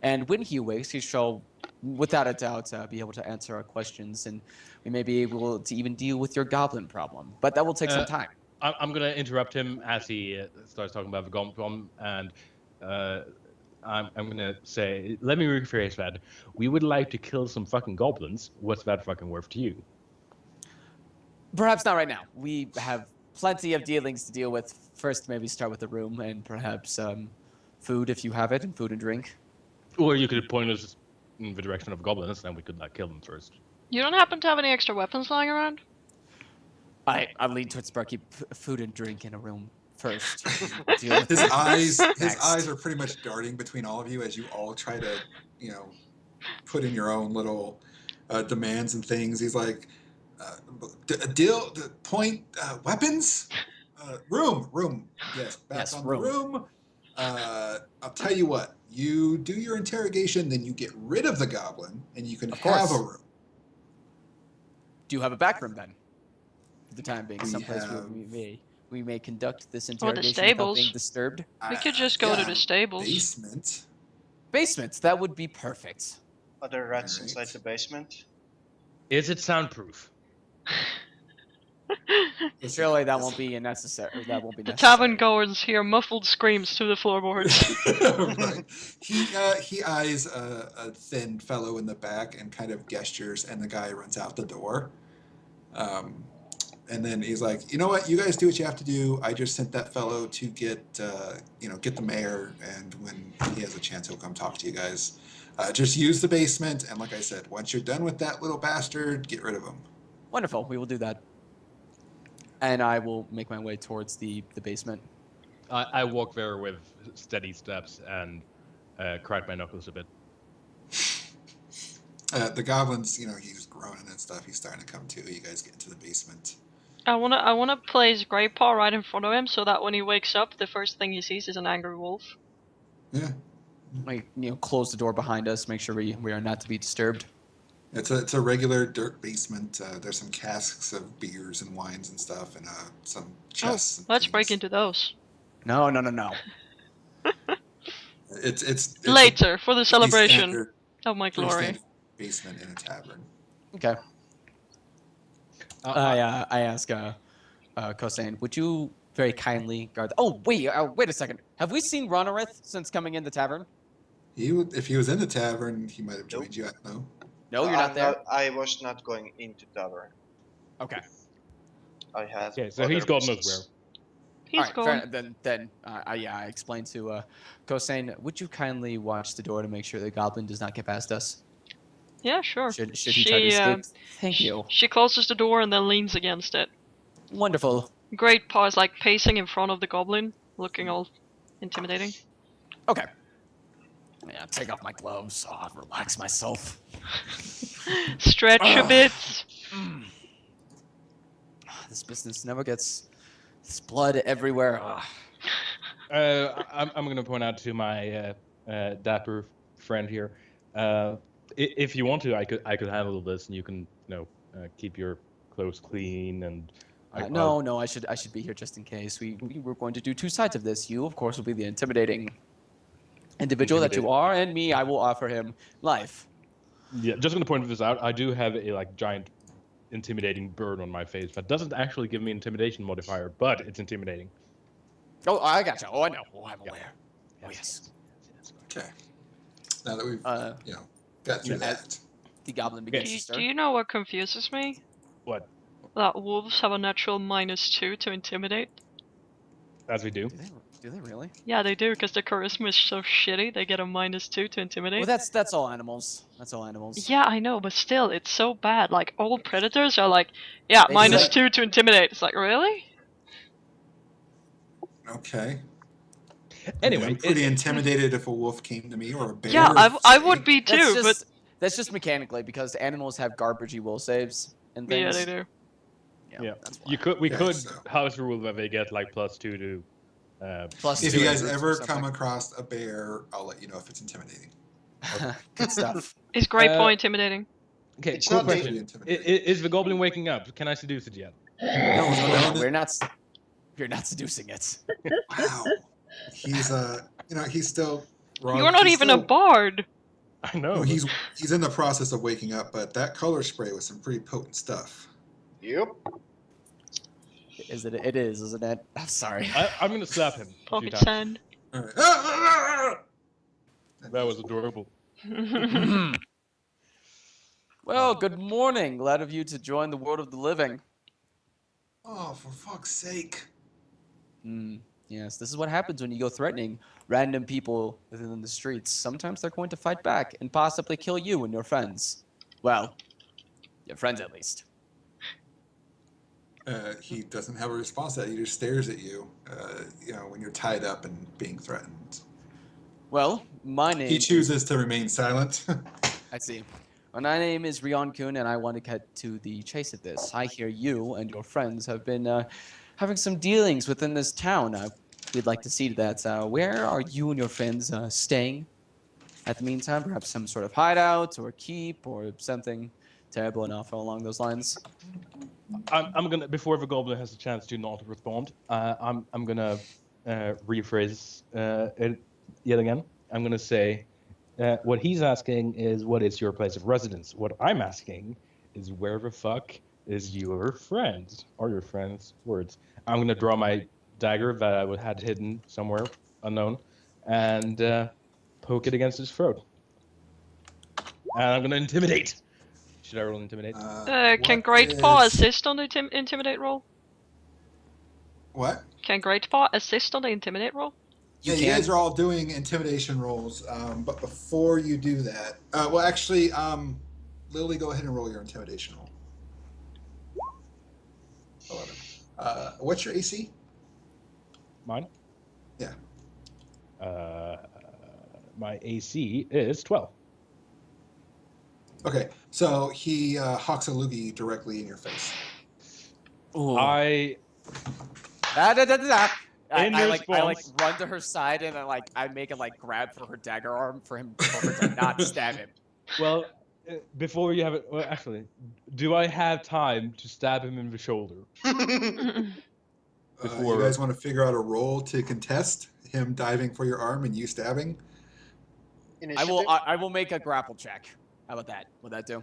And when he wakes, he shall, without a doubt, be able to answer our questions, and we may be able to even deal with your goblin problem. But that will take some time. I'm going to interrupt him as he starts talking about the goblin problem, and I'm going to say, let me rephrase that. We would like to kill some fucking goblins. What's that fucking worth to you? Perhaps not right now. We have plenty of dealings to deal with. First, maybe start with the room, and perhaps food if you have it, and food and drink. Or you could point us in the direction of goblins, and we could kill them first. You don't happen to have any extra weapons lying around? I lean towards Sparky. Food and drink in a room first. His eyes are pretty much darting between all of you as you all try to, put in your own little demands and things. He's like, weapons, room. Yes, back Yes, on room. the room. I'll tell you what. You do your interrogation, then you get rid of the goblin, and you can have a room. Do you have a back room then? For the time being, We someplace where have- we may conduct this Or the interrogation without stables. being disturbed. We could just go to Yeah, the stables. Basement. Basement. That would be perfect. Are there rats Alright. inside the basement? Is it soundproof? Surely that won't be necessary. That won't be The necessary. tavern goers hear muffled screams through the floorboards. Right. He eyes a thin fellow in the back and kind of gestures, and the guy runs out the door. And then he's like, you know what? You guys do what you have to do. I just sent that fellow to get the mayor, and when he has a chance, he'll come talk to you guys. Just use the basement, and like I said, once you're done with that little bastard, get rid of him. Wonderful. We will do that. And I will make my way towards the basement. I walk there with steady steps and crack my knuckles a bit. The goblins, he's groaning and stuff. He's starting to come to. You guys get into the basement. I wanna place Grey Paw right in front of him so that when he wakes up, the first thing he sees is an angry wolf. Yeah. Like, close the door behind us. Make sure we are not to be disturbed. It's a regular dirt basement. There's some casks of beers and wines and stuff, and some chests. And Let's things. break into those. No. It's Later, for the pretty celebration standard- of my pretty glory. standard basement in a tavern. Okay. I ask Kosain, would you very kindly guard? Oh wait a second. Have we seen Ronarith since coming in the tavern? If he was in the tavern, he might have joined you. No. No, you're not there. I was not going into tavern. Okay. I had. Okay, so he's other God knows business. He's All right, gone. fair, then I explained to Kosain, would you kindly watch the door to make sure the goblin does not get past us? Yeah, sure. Should he try to escape? Thank you. She closes the door and then leans against it. Wonderful. Great Paw is like pacing in front of the goblin, looking all intimidating. Okay. Yeah, take off my gloves. Oh, relax myself. Stretch a bit. This business never gets. It's blood everywhere. I'm going to point out to my dapper friend here. If you want to, I could handle this, and you can keep your clothes clean and. No, I should be here just in case. We were going to do two sides of this. You, of course, will be the intimidating individual that you are, and me, I will offer him life. Yeah, just going to point this out. I do have a giant, intimidating burn on my face that doesn't actually give me intimidation modifier, but it's intimidating. Oh, I gotcha. Oh, I know. Oh, I'm aware. Oh, yes. Okay. Now that we've got through as that. the goblin Do begins you, to stir. do you know what confuses me? What? That wolves have a natural -2 to intimidate. As we do. Do they? Do they really? Yeah, they do, because their charisma is so shitty. They get a -2 to intimidate. Well, that's all animals. That's all animals. Yeah, I know, but still, it's so bad. Like, all predators are like, yeah, They just, like- -2 to intimidate. It's like, really? Okay. Anyway, I'm pretty intimidated if a wolf came to me or a bear. Yeah, I would be That's too, just that's just mechanically because animals have garbagey will saves and but yeah, things. they do. Yeah, That's why. we Okay, could so- house rule that they get like +2 to. Plus If two you guys roots or ever something. come across a bear, I'll let you know if it's intimidating. Good stuff. Is Great Uh, Paw intimidating? Okay, It's cool not Pretty question. intimidating. Is the goblin waking up? Can I seduce it yet? No, we're not. You're not seducing it. Wow. He's he's still. You're not he's even a still- bard. I know. No, he's in the process of waking up, but that color spray was some pretty potent stuff. Yep. Is it? It is, isn't it? I'm sorry. I'm gonna slap him. a few Pocket times. sand. All right. That was adorable. Well, good morning. Glad of you to join the world of the living. Oh, for fuck's sake! Yes, this is what happens when you go threatening random people within the streets. Sometimes they're going to fight back and possibly kill you and your friends. Well, your friends at least. He doesn't have a response to that. He just stares at you. When you're tied up and being threatened. Well, my name. He chooses to remain silent. I see. Well, my name is Rion Kun, and I want to get to the chase of this. I hear you and your friends have been having some dealings within this town. We'd like to see that. Where are you and your friends staying at the meantime? Perhaps some sort of hideout or keep or something terrible enough along those lines. I'm gonna before the goblin has a chance to not respond. I'm gonna rephrase it yet again. I'm gonna say what he's asking is what is your place of residence. What I'm asking is where the fuck is your friend or your friend's words. I'm gonna draw my dagger that I had hidden somewhere unknown and poke it against his throat. And I'm gonna intimidate. Should I roll intimidate? Can what Great Paw is- assist on the intimidate roll? What? Can Great Paw assist on the intimidate roll? You guys are all doing intimidation rolls, but before you do that, Lily, go ahead and roll your intimidation roll. 11. What's your AC? Mine? Yeah. My AC is 12. Okay, so he hawks a loogie directly in your face. Ooh. I I In like response- run to her side and I make a grab for her dagger arm for her to not stab him. well before you have it. Well, actually, do I have time to stab him in the shoulder? You Before- guys want to figure out a roll to contest him diving for your arm and you stabbing? Initiative? I will make a grapple check. How about that? Will that do?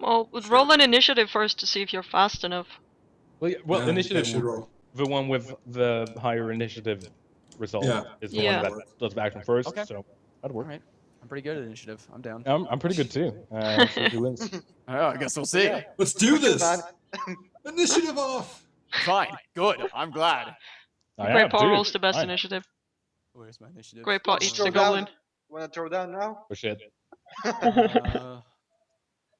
Well, roll an initiative first to see if you're fast enough. Well, Yeah, you initiative. guys should roll. The one with the higher initiative result Yeah. is the Yeah. one that does the action first. Okay. So that'd All work. right. I'm pretty good at initiative. I'm down. I'm pretty good too. See who wins. Oh, I guess we'll see. Let's do this! Man. Initiative off! Fine. Good. I'm glad. Great Paw rolls the best initiative. Where's my initiative? Great Paw Let's eats throw the down. goblin. Wanna throw down now? Oh shit.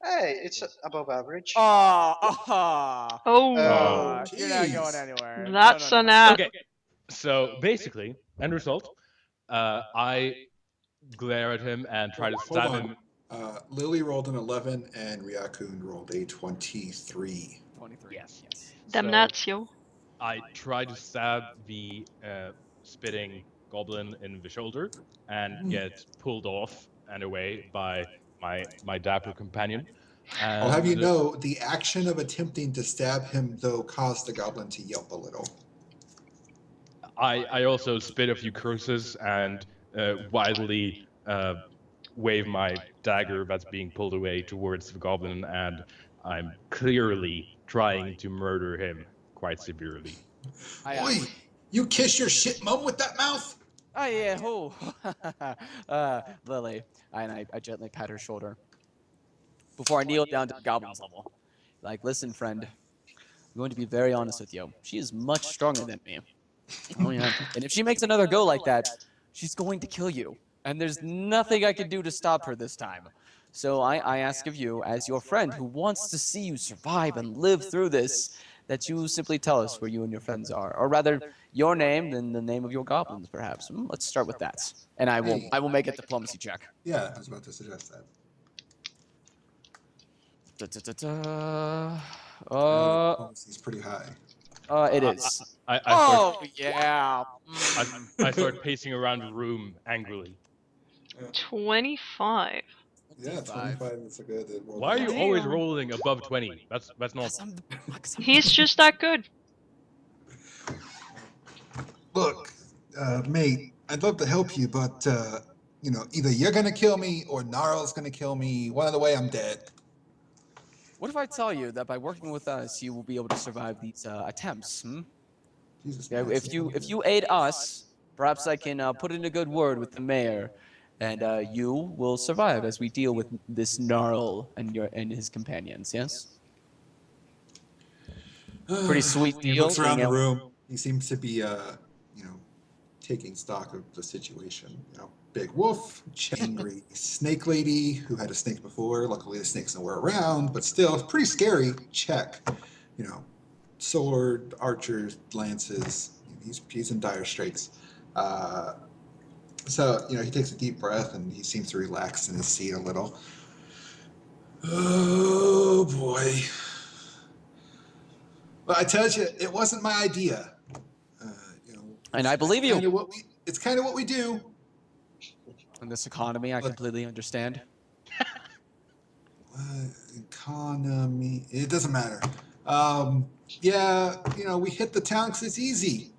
Hey, it's above average. Oh, Oh, You're not going jeez. anywhere. No, that's no, an no. app. Okay. So basically, end result. I glare at him and try to Hold stab on. him. Lily rolled an 11 and Ryakun rolled a 23. 23. Yes. Damnatio. I try to stab the spitting goblin in the shoulder and get pulled off and away by my dapper companion. I'll have you And- know, the action of attempting to stab him, though, caused the goblin to yelp a little. I also spit a few curses and wildly wave my dagger that's being pulled away towards the goblin, and I'm clearly trying to murder him quite severely. Oi! You kiss your shit mum with that mouth? Oh yeah, oh. Lily. I gently pat her shoulder. Before I kneel down to the goblin's level. Like, listen, friend. I'm going to be very honest with you. She is much stronger than me. Oh yeah. And if she makes another go like that, she's going to kill you. And there's nothing I can do to stop her this time. So I ask of you, as your friend who wants to see you survive and live through this, that you simply tell us where you and your friends are. Or rather, your name and the name of your goblins, perhaps. Let's start with that. And Hey. I will make a diplomacy check. Yeah, I was about to suggest that. Da-da-da-da. Diplomacy's pretty high. It is. I Oh, start yeah. I start pacing around the room angrily. 25. Yeah, 25 is a good roll. Why are you always Damn. rolling above 20? That's not. Because I'm He's just that good. Look, mate, I'd love to help you, but, either you're going to kill me or Gnarl's going to kill me. One other way, I'm dead. What if I tell you that by working with us, you will be able to survive these attempts? Jesus, Yeah, man, if you aid us, perhaps I can put in a good word with the mayor, and you will survive as we deal with this Gnarl and his companions. Yes. Pretty sweet He deal. looks around being the able- room. He seems to be, taking stock of the situation. Big wolf, angry snake lady who had a snake before. Luckily, the snake's nowhere around, but still, it's pretty scary. Check. Sword, archers, lances. He's in dire straits. So, he takes a deep breath and he seems to relax in his seat a little. Oh, boy. Well, I tell you, it wasn't my idea. And I believe you. It's kind of what we do. In this economy, I completely understand. Economy. It doesn't matter. We hit the town because it's easy.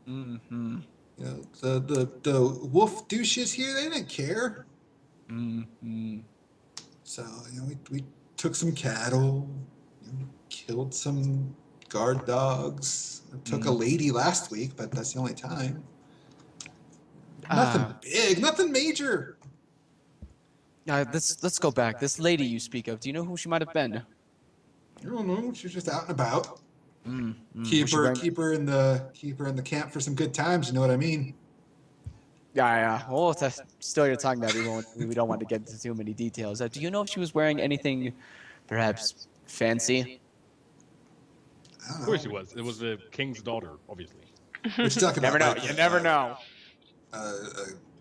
Mm-hmm. The wolf douches here, they didn't care. Mm-hmm. So, we took some cattle, killed some guard dogs, took a lady last week, but that's the only time. Nothing big, nothing major. Let's go back. This lady you speak of, do you know who she might have been? I don't know. She's just out and about. Was she wearing- Keep her in the camp for some good times. You know what I mean? Yeah. Well, that's still your tongue that we don't want to get into too many details. Do you know if she was wearing anything, perhaps fancy? I don't Of know. course, it was. It was the king's daughter, obviously. What you talking Never know. about? You never know. A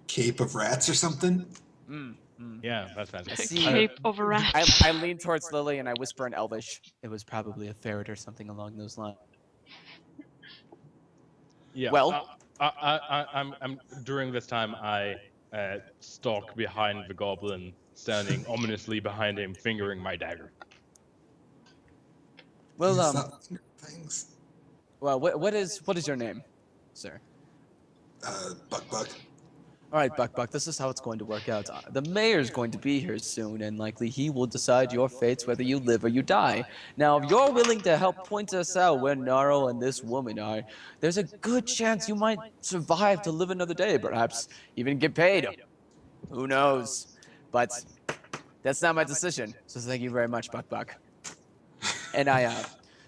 cape of rats or something? Yeah, that's fantastic. See, Cape of rats. I lean towards Lily and I whisper in Elvish. It was probably a ferret or something along those lines. Yeah. Well- I'm during this time I stalk behind the goblin, standing ominously behind him, fingering my dagger. Well, Stop things. well, what is your name, sir? Buck. All right, Buck, this is how it's going to work out. The mayor's going to be here soon, and likely he will decide your fates whether you live or you die. Now, if you're willing to help point us out where Naro and this woman are, there's a good chance you might survive to live another day, perhaps even get paid. Who knows? But that's not my decision, so thank you very much, Buck. And I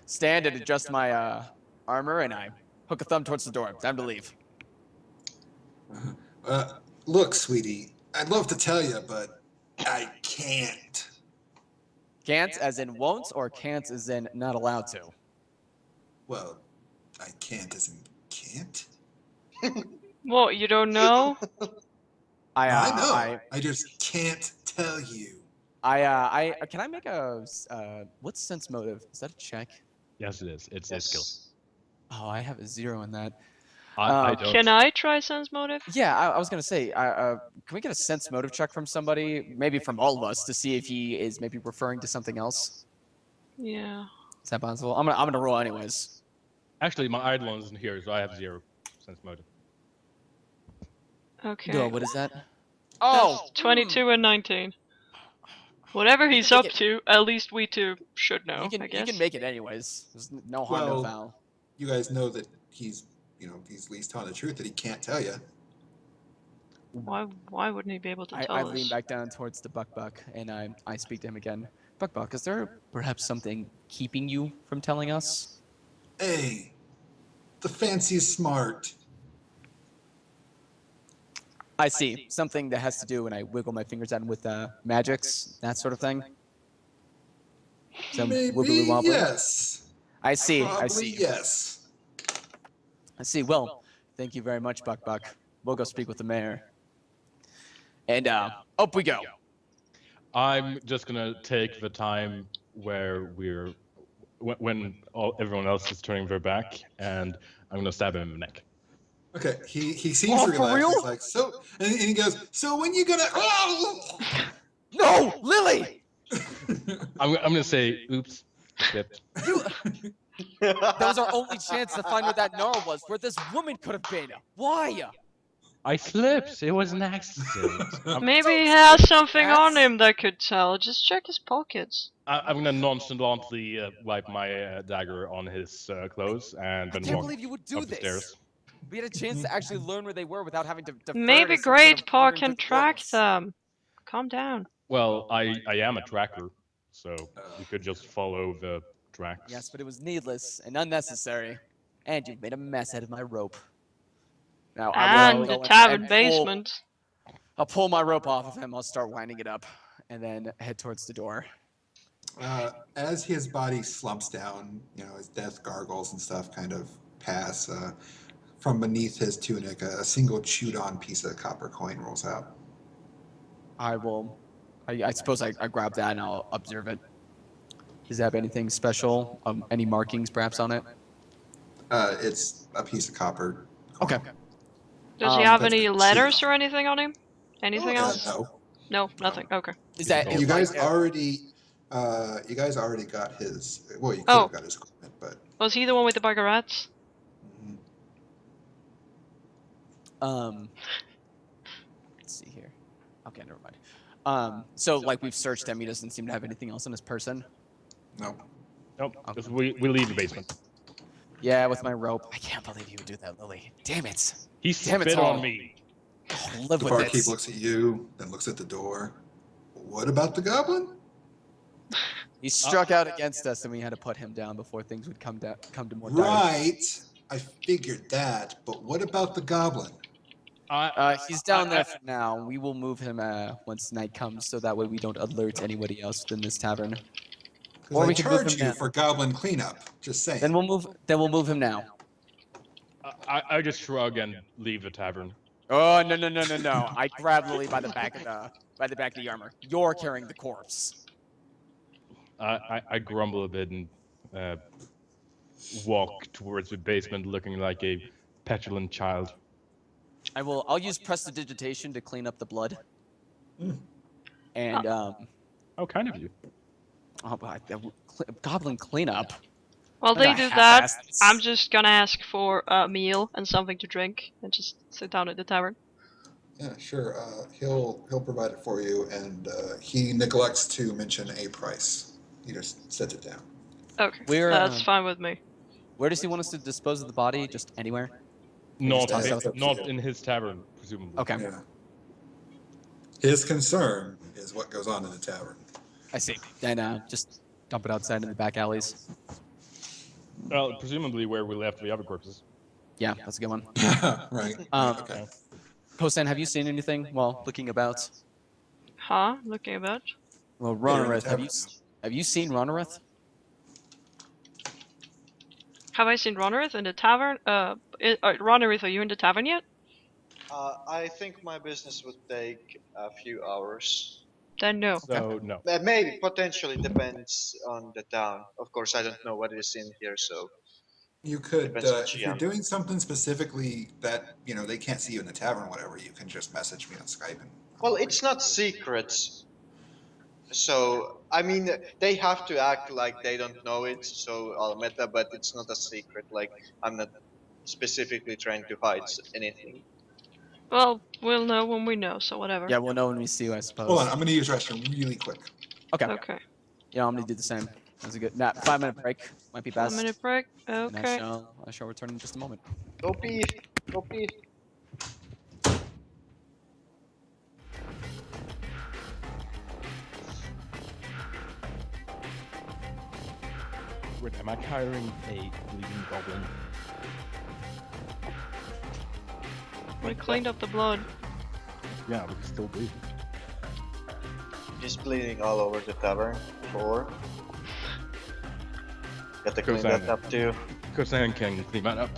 stand and adjust my armor, and I hook a thumb towards the door. Time to leave. Look, sweetie, I'd love to tell you, but I can't. Can't as in won't, or can't as in not allowed to? Well, I can't as in can't. What, you don't know? I know. I just can't tell you. Can I make a what's sense motive? Is that a check? Yes, it is. It's a skill. Oh, I have a 0 in that. I don't. Can I try sense motive? Yeah, I was gonna say, can we get a sense motive check from somebody, maybe from all of us, to see if he is maybe referring to something else? Yeah. Is that possible? I'm gonna roll anyways. Actually, my Eidolon isn't here, so I have 0 sense motive. Okay. No, what is that? That's Oh, 22 and 19. Whatever he's can up make it- to, at least we two should know, you I guess. can make it anyways. There's no harm, no Well, foul. You guys know that he's at least telling the truth that he can't tell you. Why wouldn't he be able to I tell us? lean back down towards the Buck, and I speak to him again. Buck, is there perhaps something keeping you from telling us? Hey, the fancy smart. I see. Something that has to do when I wiggle my fingers out with magics, that sort of thing. Some wibbly Maybe wobbly. yes. I see. Probably I see. yes. I see. Well, thank you very much, Buck Buck. We'll go speak with the mayor. And up we go. I'm just gonna take the time where when everyone else is turning their back, and I'm gonna stab him in the neck. Okay, he seems Oh, to for relax. real? He's like, so, and he goes, so when you gonna? No, Lily! I'm gonna say, oops, slipped. That was our only chance to find where that Gnarl was, where this woman could have been. Why? I slipped. It was an accident. Maybe he has something on That's- him that could tell. Just check his pockets. I'm gonna nonchalantly wipe my dagger on his clothes and I then can't walk believe you would do up the this. stairs. We had a chance to actually learn where they were without having to defer Maybe to some sort Great of Paw modern can track vigilance. them. Calm down. Well, I am a tracker, so you could just follow the tracks. Yes, but it was needless and unnecessary. And you've made a mess out of my rope. Now I will And go the tavern and basement. I'll pull my rope off of him. I'll start winding it up, and then head towards the door. As his body slumps down, his death gargles and stuff kind of pass. From beneath his tunic, a single chewed-on piece of copper coin rolls out. I will. I suppose I grab that and I'll observe it. Does it have anything special? Any markings perhaps on it? It's a piece of copper coin. Okay. Does he have that's any a letters cheat. or anything on him? Anything else? No. No, nothing. Okay. Is that You You guys like, already got his. Well, you could Oh. have got his equipment, but Was he the one with the bag of rats? Let's see here. Okay, never mind. So like we've searched him. He doesn't seem to have anything else on his person. no. Nope. Just we leave the basement. Yeah, with my rope. I can't believe you would do that, Lily. Damn it. He Damn it, spit Tom. on me. Oh, live The with barkeep it. looks at you, then looks at the door. What about the goblin? He struck out against us, and we had to put him down before things would come to more dire. Right. I figured that, but what about the goblin? He's down there for now. We will move him once night comes, so that way we don't alert anybody else within this tavern. Because Or I we can move charge him you now. for goblin cleanup. Just saying. Then we'll move him now. I just shrug and leave the tavern. Oh no! I grab Lily by the back of the armor. You're carrying the corpse. I grumble a bit and walk towards the basement, looking like a petulant child. I'll use prestidigitation to clean up the blood. Mm. And How kind of you. goblin cleanup. While I'm they not do that, half-assed this. I'm just gonna ask for a meal and something to drink, and just sit down at the tavern. Yeah, sure. He'll provide it for you, and he neglects to mention a price. He just sets it down. Okay, We're, that's fine with me. Where does he want us to dispose of the body? Just anywhere? Not toss it up to not you. in his tavern, presumably. Okay, Yeah. His concern is what goes on in the tavern. I see. Then just dump it outside in the back alleys. Well, presumably where we left the other corpses. Yeah, that's a good one. Right. Okay. Kosan, have you seen anything while looking about? Huh? Looking about? Well, Yeah, you're in the Ronorith, tavern have you seen Ronorith? Have I seen Ronorith in the tavern? Ronorith, are you in the tavern yet? I think my business would take a few hours. Then no. So no. Maybe, potentially, depends on the town. Of course, I don't know what is in here, so. You could, Depends on if you're GM. doing something specifically that they can't see you in the tavern or whatever, you can just message me on Skype. Well, it's not secrets. So, I mean, they have to act like they don't know it, so I'll meta, but it's not a secret. Like, I'm not specifically trying to hide anything. Well, we'll know when we know, so whatever. Yeah, we'll know when we see you, I suppose. Hold on, I'm going to use restroom really quick. Okay. Okay. Yeah, I'm gonna do the same. That's a good. 5-minute break might be best. 1 minute break. And Okay. I shall return in just a moment. Go pee. Go pee. Wait, am I carrying a bleeding goblin? We cleaned up the blood. Yeah, we can still bleed. Just bleeding all over the tavern floor. Gotta clean Goes that down. up too. Kosan can clean that up.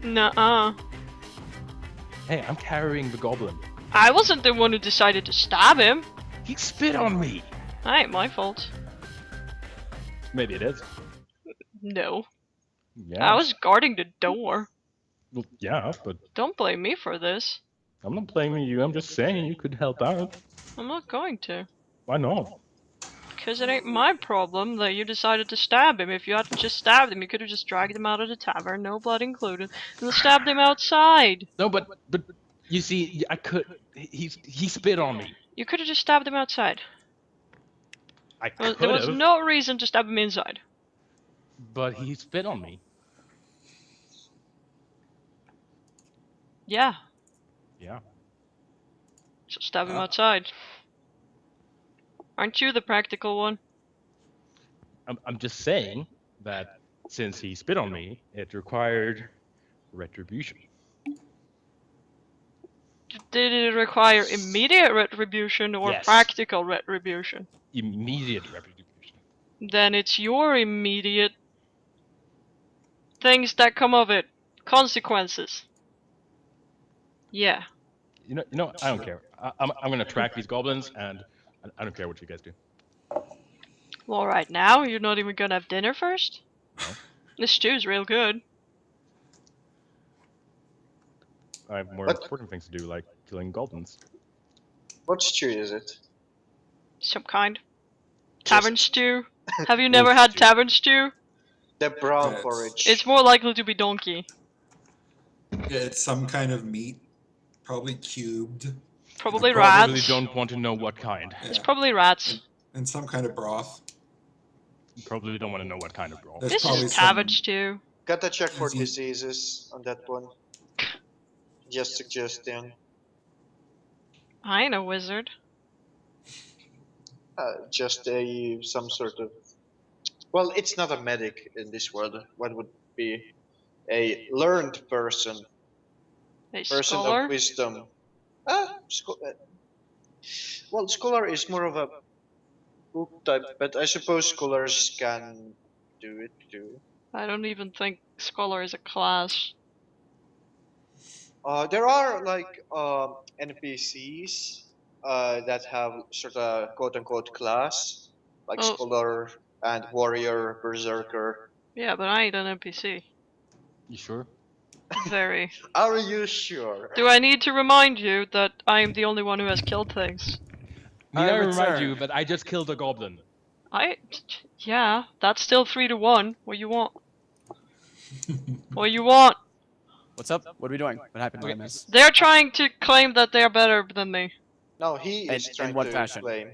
Nuh-uh. Hey, I'm carrying the goblin. I wasn't the one who decided to stab him. He spit on me! That ain't my fault. Maybe it is. No. Yeah. I was guarding the door. Well, yeah, but Don't blame me for this. I'm not blaming you. I'm just saying you could help out. I'm not going to. Why not? Because it ain't my problem that you decided to stab him. If you hadn't just stabbed him, you could have just dragged him out of the tavern, no blood included, and stabbed him outside. No, but you see, I could. He spit on me. You could have just stabbed him outside. I There could was have, no reason to stab him inside. but he spit on me. Yeah, Yeah. so stab him outside. Aren't you the practical one? I'm just saying that since he spit on me, it required retribution. Did it require immediate retribution or Yes. practical retribution? Immediate retribution. Then it's your immediate things that come of it. Consequences. Yeah. You know, I don't care. I'm gonna track these goblins, and I don't care what you guys do. Well, right now, you're not even gonna have dinner first? No. This stew's real good. I have more What? important things to do, like killing goblins. What stew is it? Some kind. Tavern stew. Have you Wolf never had stew. tavern stew? The brown Yes. porridge. It's more likely to be donkey. It's some kind of meat, probably cubed, Probably I rats. Probably don't want to know what kind. It's probably rats. and some kind of broth. Probably don't want to know what kind of brawl. There's This probably is tavern some- stew. Gotta check for Easy. diseases on that one. Just suggesting. I ain't a wizard. Just some sort of. Well, it's not a medic in this world. What would be a learned person? A Person scholar? of wisdom. Well, scholar is more of a book type, but I suppose scholars can do it too. I don't even think scholar is a class. There are like NPCs that have sort of quote unquote class, like Oh. scholar and warrior, berserker. Yeah, but I ain't an NPC. You sure? Very. Are you sure? Do I need to remind you that I am the only one who has killed things? Need I I remind return. you that I just killed a goblin? Yeah, that's still 3-1. What you want? What you want? What's up? What are we doing? What happened? What Okay. I miss? They're trying to claim that they're better than me. No, he is In trying what to fashion? claim.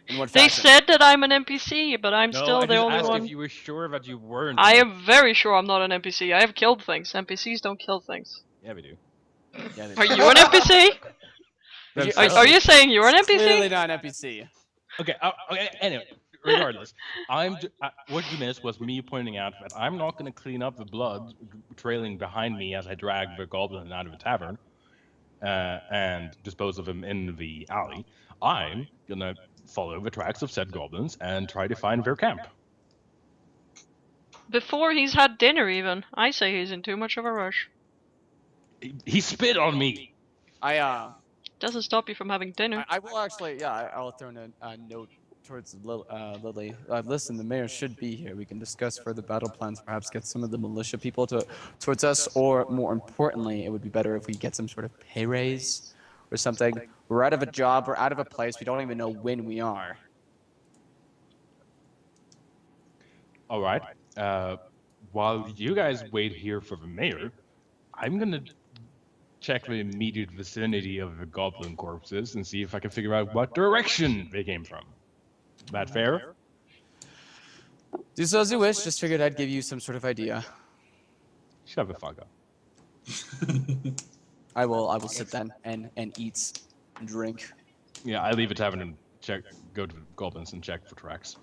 In what They fashion? said that I'm an NPC, but I'm No, still I the just only asked one. if you were sure that you weren't. I am very sure I'm not an NPC. I have killed things. NPCs don't kill things. Yeah, we do. Yeah, they- Are you an NPC? Are you saying you're an Clearly NPC? not an NPC. Okay. Okay. Anyway, regardless, what you missed was me pointing out that I'm not going to clean up the blood trailing behind me as I drag the goblin out of the tavern and dispose of him in the alley. I'm gonna follow the tracks of said goblins and try to find their camp. Before he's had dinner, even. I say he's in too much of a rush. He spit on me. Doesn't stop you from having dinner. I will actually, yeah, I'll throw in a note towards Lily. Listen, the mayor should be here. We can discuss further battle plans, perhaps get some of the militia people towards us, or more importantly, it would be better if we get some sort of pay raise or something. We're out of a job, we're out of a place, we don't even know when we are. All right. While you guys wait here for the mayor, I'm gonna check the immediate vicinity of the goblin corpses and see if I can figure out what direction they came from. That fair? Do so as you wish, just figured I'd give you some sort of idea. Shut the fuck up. I will sit then and eat and drink. Yeah, I leave a tavern and go to the goblins and check for tracks.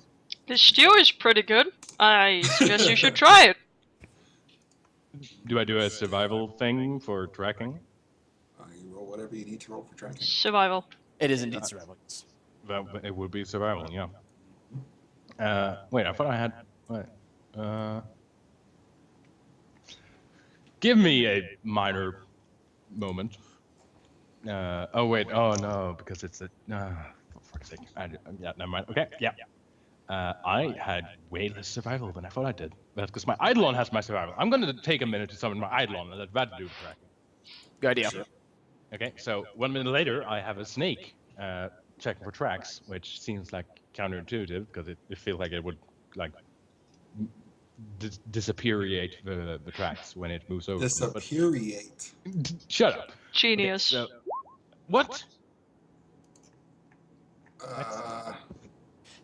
The stew is pretty good. I suggest you should try it. Do I do a survival thing for tracking? whatever you need to roll for tracking. Survival. It is indeed survival. It would be survival, yeah. Wait, I thought I had. Wait. Give me a minor moment. Oh wait. Oh no, because it's a. For fuck's sake. Yeah, never mind. Okay. Yeah. I had way less survival than I thought I did. That's because my Eidolon has my survival. I'm going to take a minute to summon my Eidolon, and let that do the tracking. Good idea. Sure. Okay, so 1 minute later, I have a snake checking for tracks, which seems like counterintuitive because it feels like it would like disappeariate the tracks when it moves over. Disappeariate. Shut up. Genius. Okay, so, what?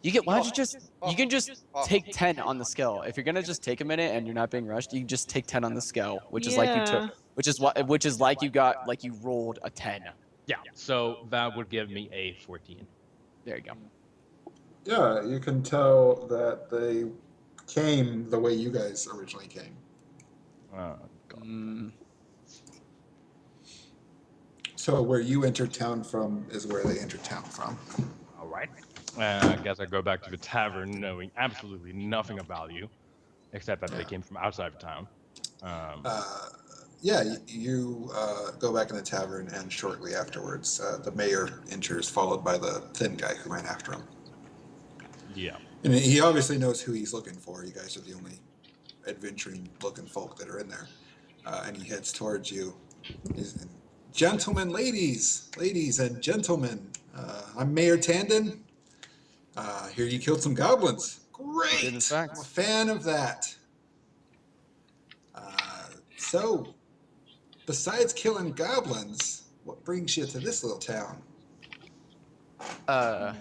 You get. Why don't you just? You can just take 10 on the skill. If you're gonna just take a minute and you're not being rushed, you can just take 10 on the skill, which is like you took. Which is like you got like you rolled a 10. Yeah, so that would give me a 14. There you go. Yeah, you can tell that they came the way you guys originally came. So where you entered town from is where they entered town from. All right. I guess I go back to the tavern knowing absolutely nothing about you, except that they came from outside of town. Yeah, you go back in the tavern, and shortly afterwards, the mayor enters, followed by the thin guy who ran after him. Yeah. And he obviously knows who he's looking for. You guys are the only adventuring-looking folk that are in there. And he heads towards you. He's, gentlemen, ladies and gentlemen, I'm Mayor Tandon. Hear you killed some goblins. Great! In fact. I'm a fan of that. So, besides killing goblins, what brings you to this little town?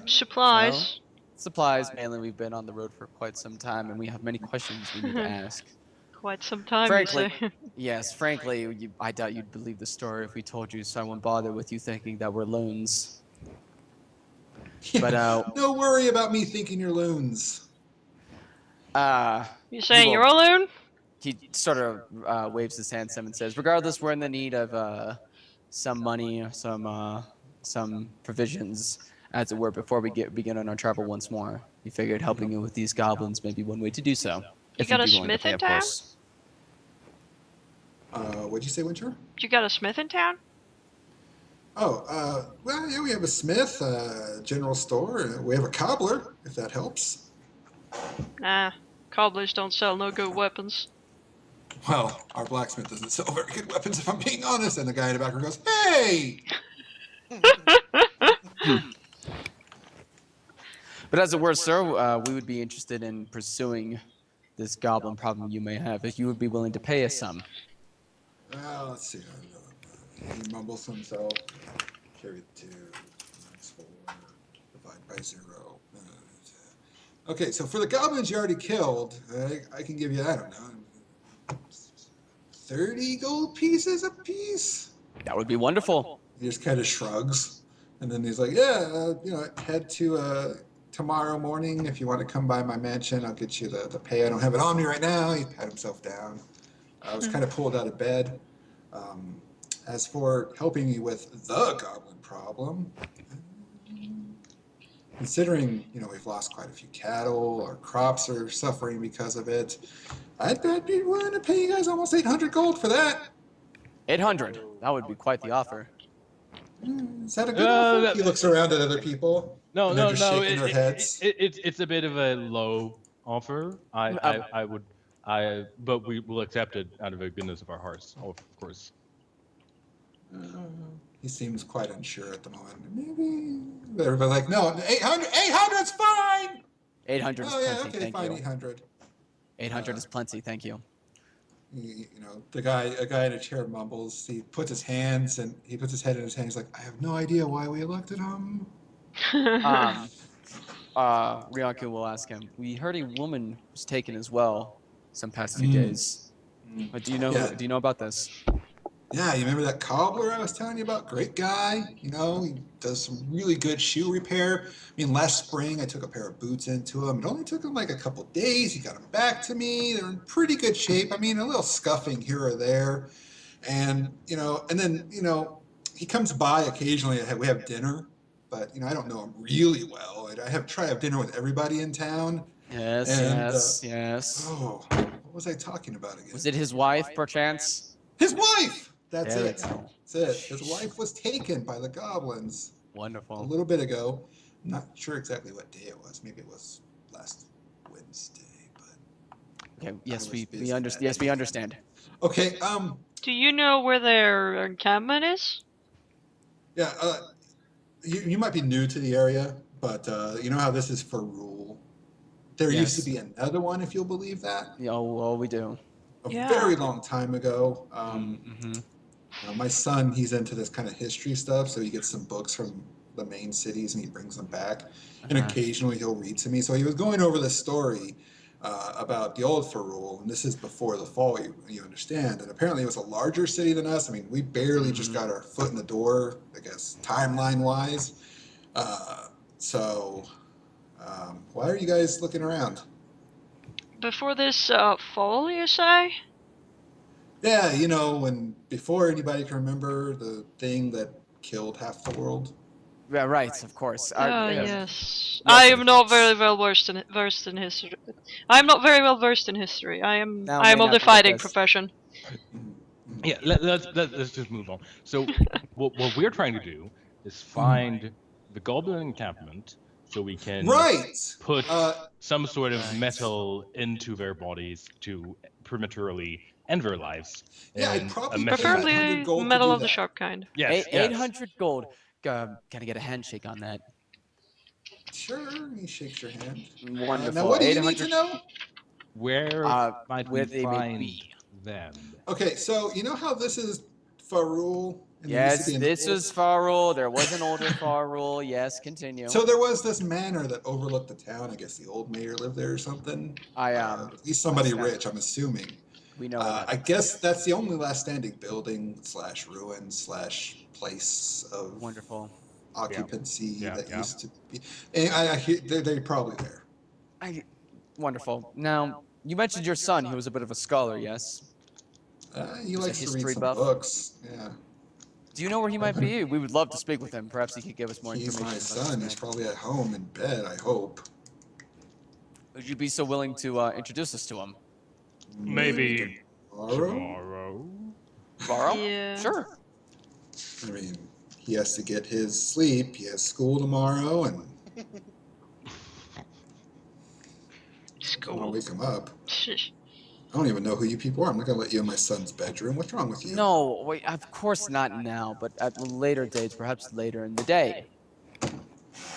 Supplies. Supplies, mainly. We've been on the road for quite some time, and we have many questions we need to ask. Quite some time, Frankly, you say. yes, frankly, I doubt you'd believe the story if we told you, so I won't bother with you thinking that we're loons. But, no worry about me thinking you're loons. You saying you're a loon? He sort of waves his hand some and says, regardless, we're in the need of some money, some provisions, as it were, before we begin on our travel once more. We figured helping you with these goblins may be one way to do so. You got a smith in town? What'd you say, Winter? You got a smith in town? Oh, well, yeah, we have a smith, general store. We have a cobbler, if that helps. Nah, cobblers don't sell no good weapons. Well, our blacksmith doesn't sell very good weapons, if I'm being honest. And the guy in the background goes, "Hey!" But as it were, sir, we would be interested in pursuing this goblin problem you may have, if you would be willing to pay us some. Let's see. He mumbles to himself. Carry 2, minus 4, divide by 0. Okay, so for the goblins you already killed, I can give you, I don't know, 30 gold pieces apiece? That would be wonderful. He just kind of shrugs. And then he's like, yeah, head to tomorrow morning. If you want to come by my mansion, I'll get you the pay. I don't have it on me right now. He pat himself down. I was kind of pulled out of bed. As for helping me with the goblin problem, considering, we've lost quite a few cattle, our crops are suffering because of it, I'd be willing to pay you guys almost 800 gold for that. 800. That would be quite the offer. Is that a good offer? He looks around at other people. No. They're just shaking their heads. It's a bit of a low offer. But we will accept it out of the goodness of our hearts, of course. He seems quite unsure at the moment. Maybe everybody like, no, 800's fine. 800 is plenty, okay, thank fine, you. 800. 800 is plenty, thank you. A guy in a chair mumbles. He puts his head in his hand. He's like, I have no idea why we elected him. Ryaku will ask him. We heard a woman was taken as well some past few days. But do you know about this? Yeah, you remember that cobbler I was telling you about? Great guy. He does some really good shoe repair. Last spring I took a pair of boots into him. It only took him like a couple days. He got them back to me. They're in pretty good shape. A little scuffing here or there. And, and then, he comes by occasionally. We have dinner, but I don't know him really well. I try to have dinner with everybody in town. Yes, And yes. oh, what was I talking about again? Was it his wife, perchance? His wife. That's There we it. go. That's it. His wife was taken by the goblins a Wonderful. little bit ago. I'm not sure exactly what day it was. Maybe it was last Wednesday. But Okay. Yes, I was we busy understand. that Yes, we day. understand. Okay. Do you know where their encampment is? Yeah. You might be new to the area, but you know how this is for rule. There used to Yes. be another one, if you'll believe that, Yeah, well, we do. a Yeah. very long time ago. Mm-hmm. My son, he's into this kind of history stuff, so he gets some books from the main cities and he brings them back. And Uh-huh. occasionally he'll read to me. So he was going over this story about the old Ferrule, and this is before the fall, you understand. And apparently it was a larger city than us. I mean, we barely just got our foot in the door, I guess, timeline-wise. So why are you guys looking around? Before this fall, you say? Yeah, when before anybody can remember the thing that killed half the world. Yeah, right. Of course. Yes. Yes, I of am not course. very well versed in history. I am not very well versed in history. I am Now I am may of not the be the fighting best. profession. Yeah, let's just move on. So what we're trying to do is find the goblin encampment so we can Right. put Uh, some sort of Right. metal into their bodies to prematurely end their lives. Yeah, I'd in a probably method- pay 800 Preferably gold to metal do of the that. sharp kind. Yes, Eight yes. hundred gold. Gotta get a handshake on that. Sure, he shakes your hand. Wonderful. Now, what do you need 800. to know? Where might we Where they may find be. them? Okay, so you know how this is Farul, and there used to Yes, be an this old... was Farul. There was an older Farul. Yes, continue. So there was this manor that overlooked the town. I guess the old mayor lived there or something. At least somebody rich, I'm assuming. We know where that I is. guess that's the only last standing building / ruin / place of Wonderful. occupancy Yeah, that yeah. used to be. And I hear they're probably there. Wonderful. Now, you mentioned your son. He was a bit of a scholar, yes? He Was a likes to read history some buff? books. Yeah. Do you know where he might be? We would love to speak with him. Perhaps he could give us more He's information my about this son. man. He's probably at home in bed, I hope. Would you be so willing to introduce us to him? Maybe tomorrow? tomorrow. Tomorrow? Yeah. Sure. I mean, he has to get his sleep. He has school tomorrow, and I don't want to wake him up. I don't even know who you people are. I'm not going to let you in my son's bedroom. What's wrong with you? No, wait, of course not now, but at a later date, perhaps later in the day.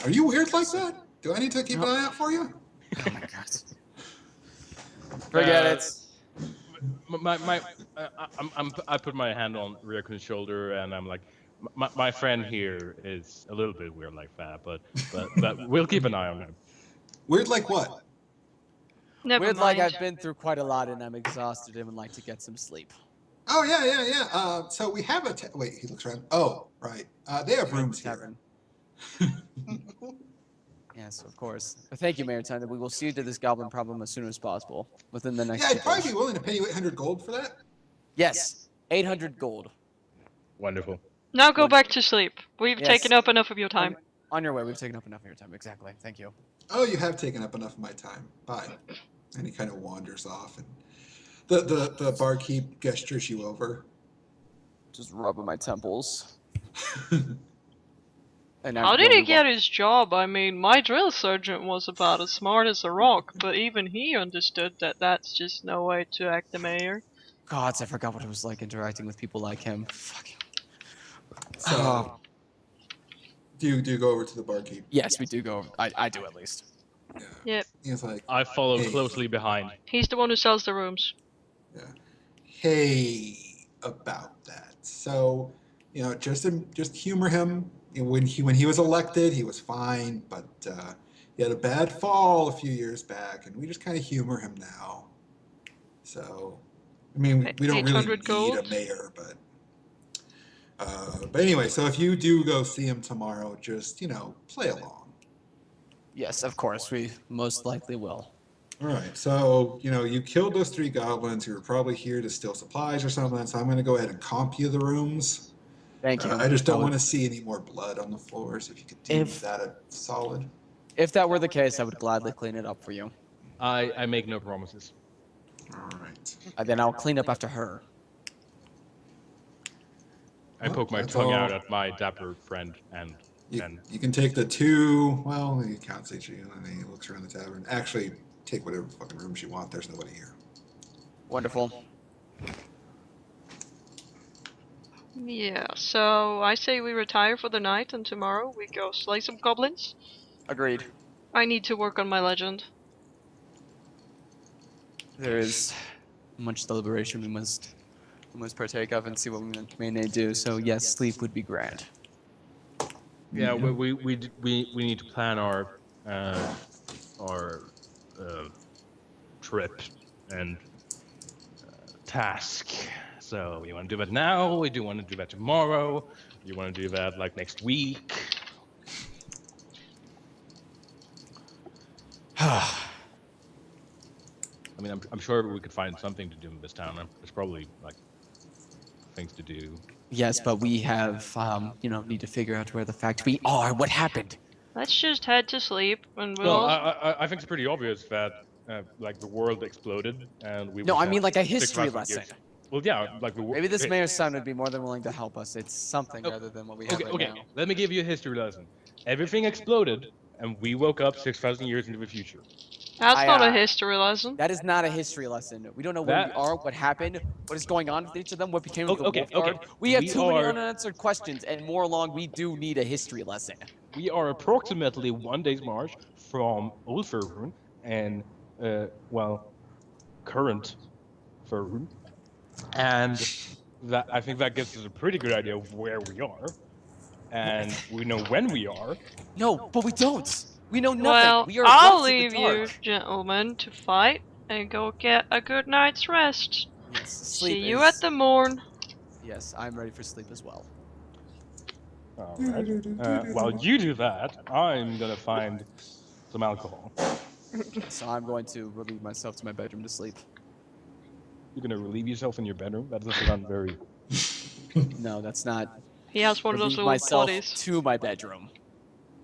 Are you weird like that? Do I need to keep an eye out for you? Oh my god. Forget it. I put my hand on Ryakun's shoulder and I'm like, my friend here is a little bit weird like that, but we'll keep an eye on him. Weird like what? Never Weird mind. like I've been through quite a lot and I'm exhausted and would like to get some sleep. Oh, yeah. So we have a... Wait, he looks around. Oh, right. They have rooms here. Tavern. Yes, of course. But thank you, Mayor Tender. We will see to this goblin problem as soon as possible. Within the next Yeah, few I'd probably days. be willing to pay you 800 gold for that. Yes, 800 gold. Wonderful. Now go back to sleep. We've Yes. taken up enough of your time. On your way, we've taken up enough of your time. Exactly. Thank you. Oh, you have taken up enough of my time. Bye. And he kind of wanders off, and the barkeep gestures you over. Just rubbing my temples. And How did he get his job? I mean, my drill sergeant was about as smart as a rock, but even he understood that that's just no way to act the mayor. Gods, I forgot what it was like interacting with people like him. Fucking. So, do you go over to the barkeep? Yes, we do go. I do at least. Yeah. Yep. He's like, I follow Hey. closely behind. He's the one who sells the rooms. yeah. Hey, about that. So, just humor him. When he was elected, he was fine, but he had a bad fall a few years back, and we just kind of humor him now. So, I mean, we don't really 800 need gold? a mayor, but anyway. So if you do go see him tomorrow, just play along. Yes, of course, we most likely will. All right. So you killed those 3 goblins who were probably here to steal supplies or something. So I'm going to go ahead and comp you the rooms. Thank you. I just don't I want would- to see any more blood on the floors. If you could deem If- that a solid. If that were the case, I would gladly clean it up for you. I make no promises. All right. Then I'll clean up after her. I Well, poke my that's tongue all. out at my dapper friend and You can take the 2. Well, he counts each of you, and he looks around the tavern. Actually, take whatever fucking rooms you want. There's nobody here. Wonderful. Yeah, so I say we retire for the night and tomorrow we go slay some goblins. Agreed. I need to work on my legend. There is much deliberation we must partake of and see what we may do. So yes, sleep would be grand. yeah, we need to plan our trip and task. So we want to do that now. We do want to do that tomorrow. You want to do that like next week. I mean, I'm sure we could find something to do in this town. There's probably like things to do. Yes, but we have, need to figure out where the factory are. What happened? Let's just head to sleep and we'll Well, all... I think it's pretty obvious that like the world exploded and we. No, were I mean like a 6,000 history lesson. years. Well, yeah, like the. Maybe this mayor's son would be more than willing to help us. It's something Oh, other than what we have Okay, right okay. now. Let me give you a history lesson. Everything exploded, and we woke up 6,000 years into the future. That's not a I, history lesson. That is not a history lesson. We don't know where we That- are, what happened, what is going on with each of them, what became of the Okay, Wulfguard. okay. We have We too many are- unanswered questions, and more along, we do need a history lesson. We are approximately 1 day's march from Old Faerun and, current Faerun. And that I think that gives us a pretty good idea of where we are. And we know when we are. No, but we don't. We know nothing. Well, We are I'll lost in the leave you, dark. gentlemen, to fight and go get a good night's rest. Yes, See sleep you is... at the morn. Yes, I'm ready for sleep as well. All right. While you do that, I'm gonna find some alcohol. So I'm going to relieve myself to my bedroom to sleep. You're gonna relieve yourself in your bedroom? That doesn't sound very. No, that's not. He has one of those Relieve little myself bodies. to my bedroom.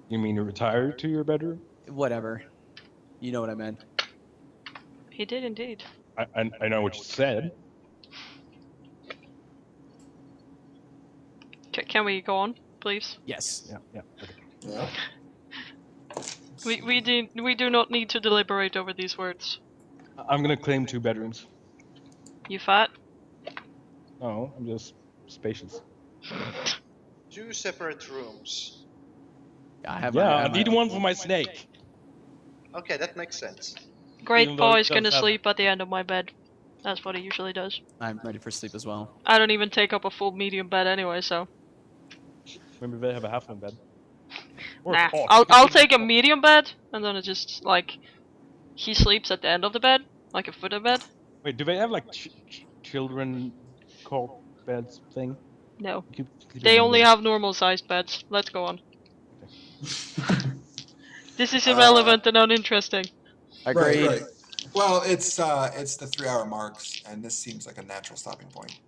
You mean retire to your bedroom? Whatever. You know what I meant. He did indeed. I know what you said. Can we go on, please? Yes. Yeah. Okay. Yeah. We do not need to deliberate over these words. I'm gonna claim 2 bedrooms. You fat? Oh, I'm just spacious. 2 separate rooms. I have Yeah, my, I need one for my snake. Okay, that makes sense. Great Even though it boy's does gonna have- sleep at the end of my bed. That's what he usually does. I'm ready for sleep as well. I don't even take up a full medium bed anyway, so... Maybe they have a half one bed. Or Nah, a cot. I'll take a medium bed, and then it just, like... He sleeps at the end of the bed, like a footed bed. Wait, do they have like children cot beds thing? No. You could sleep in They one only bed. have normal sized beds. Let's go on. This is irrelevant and uninteresting. Agreed. Right. Well, it's the 3-hour marks, and this seems like a natural stopping point.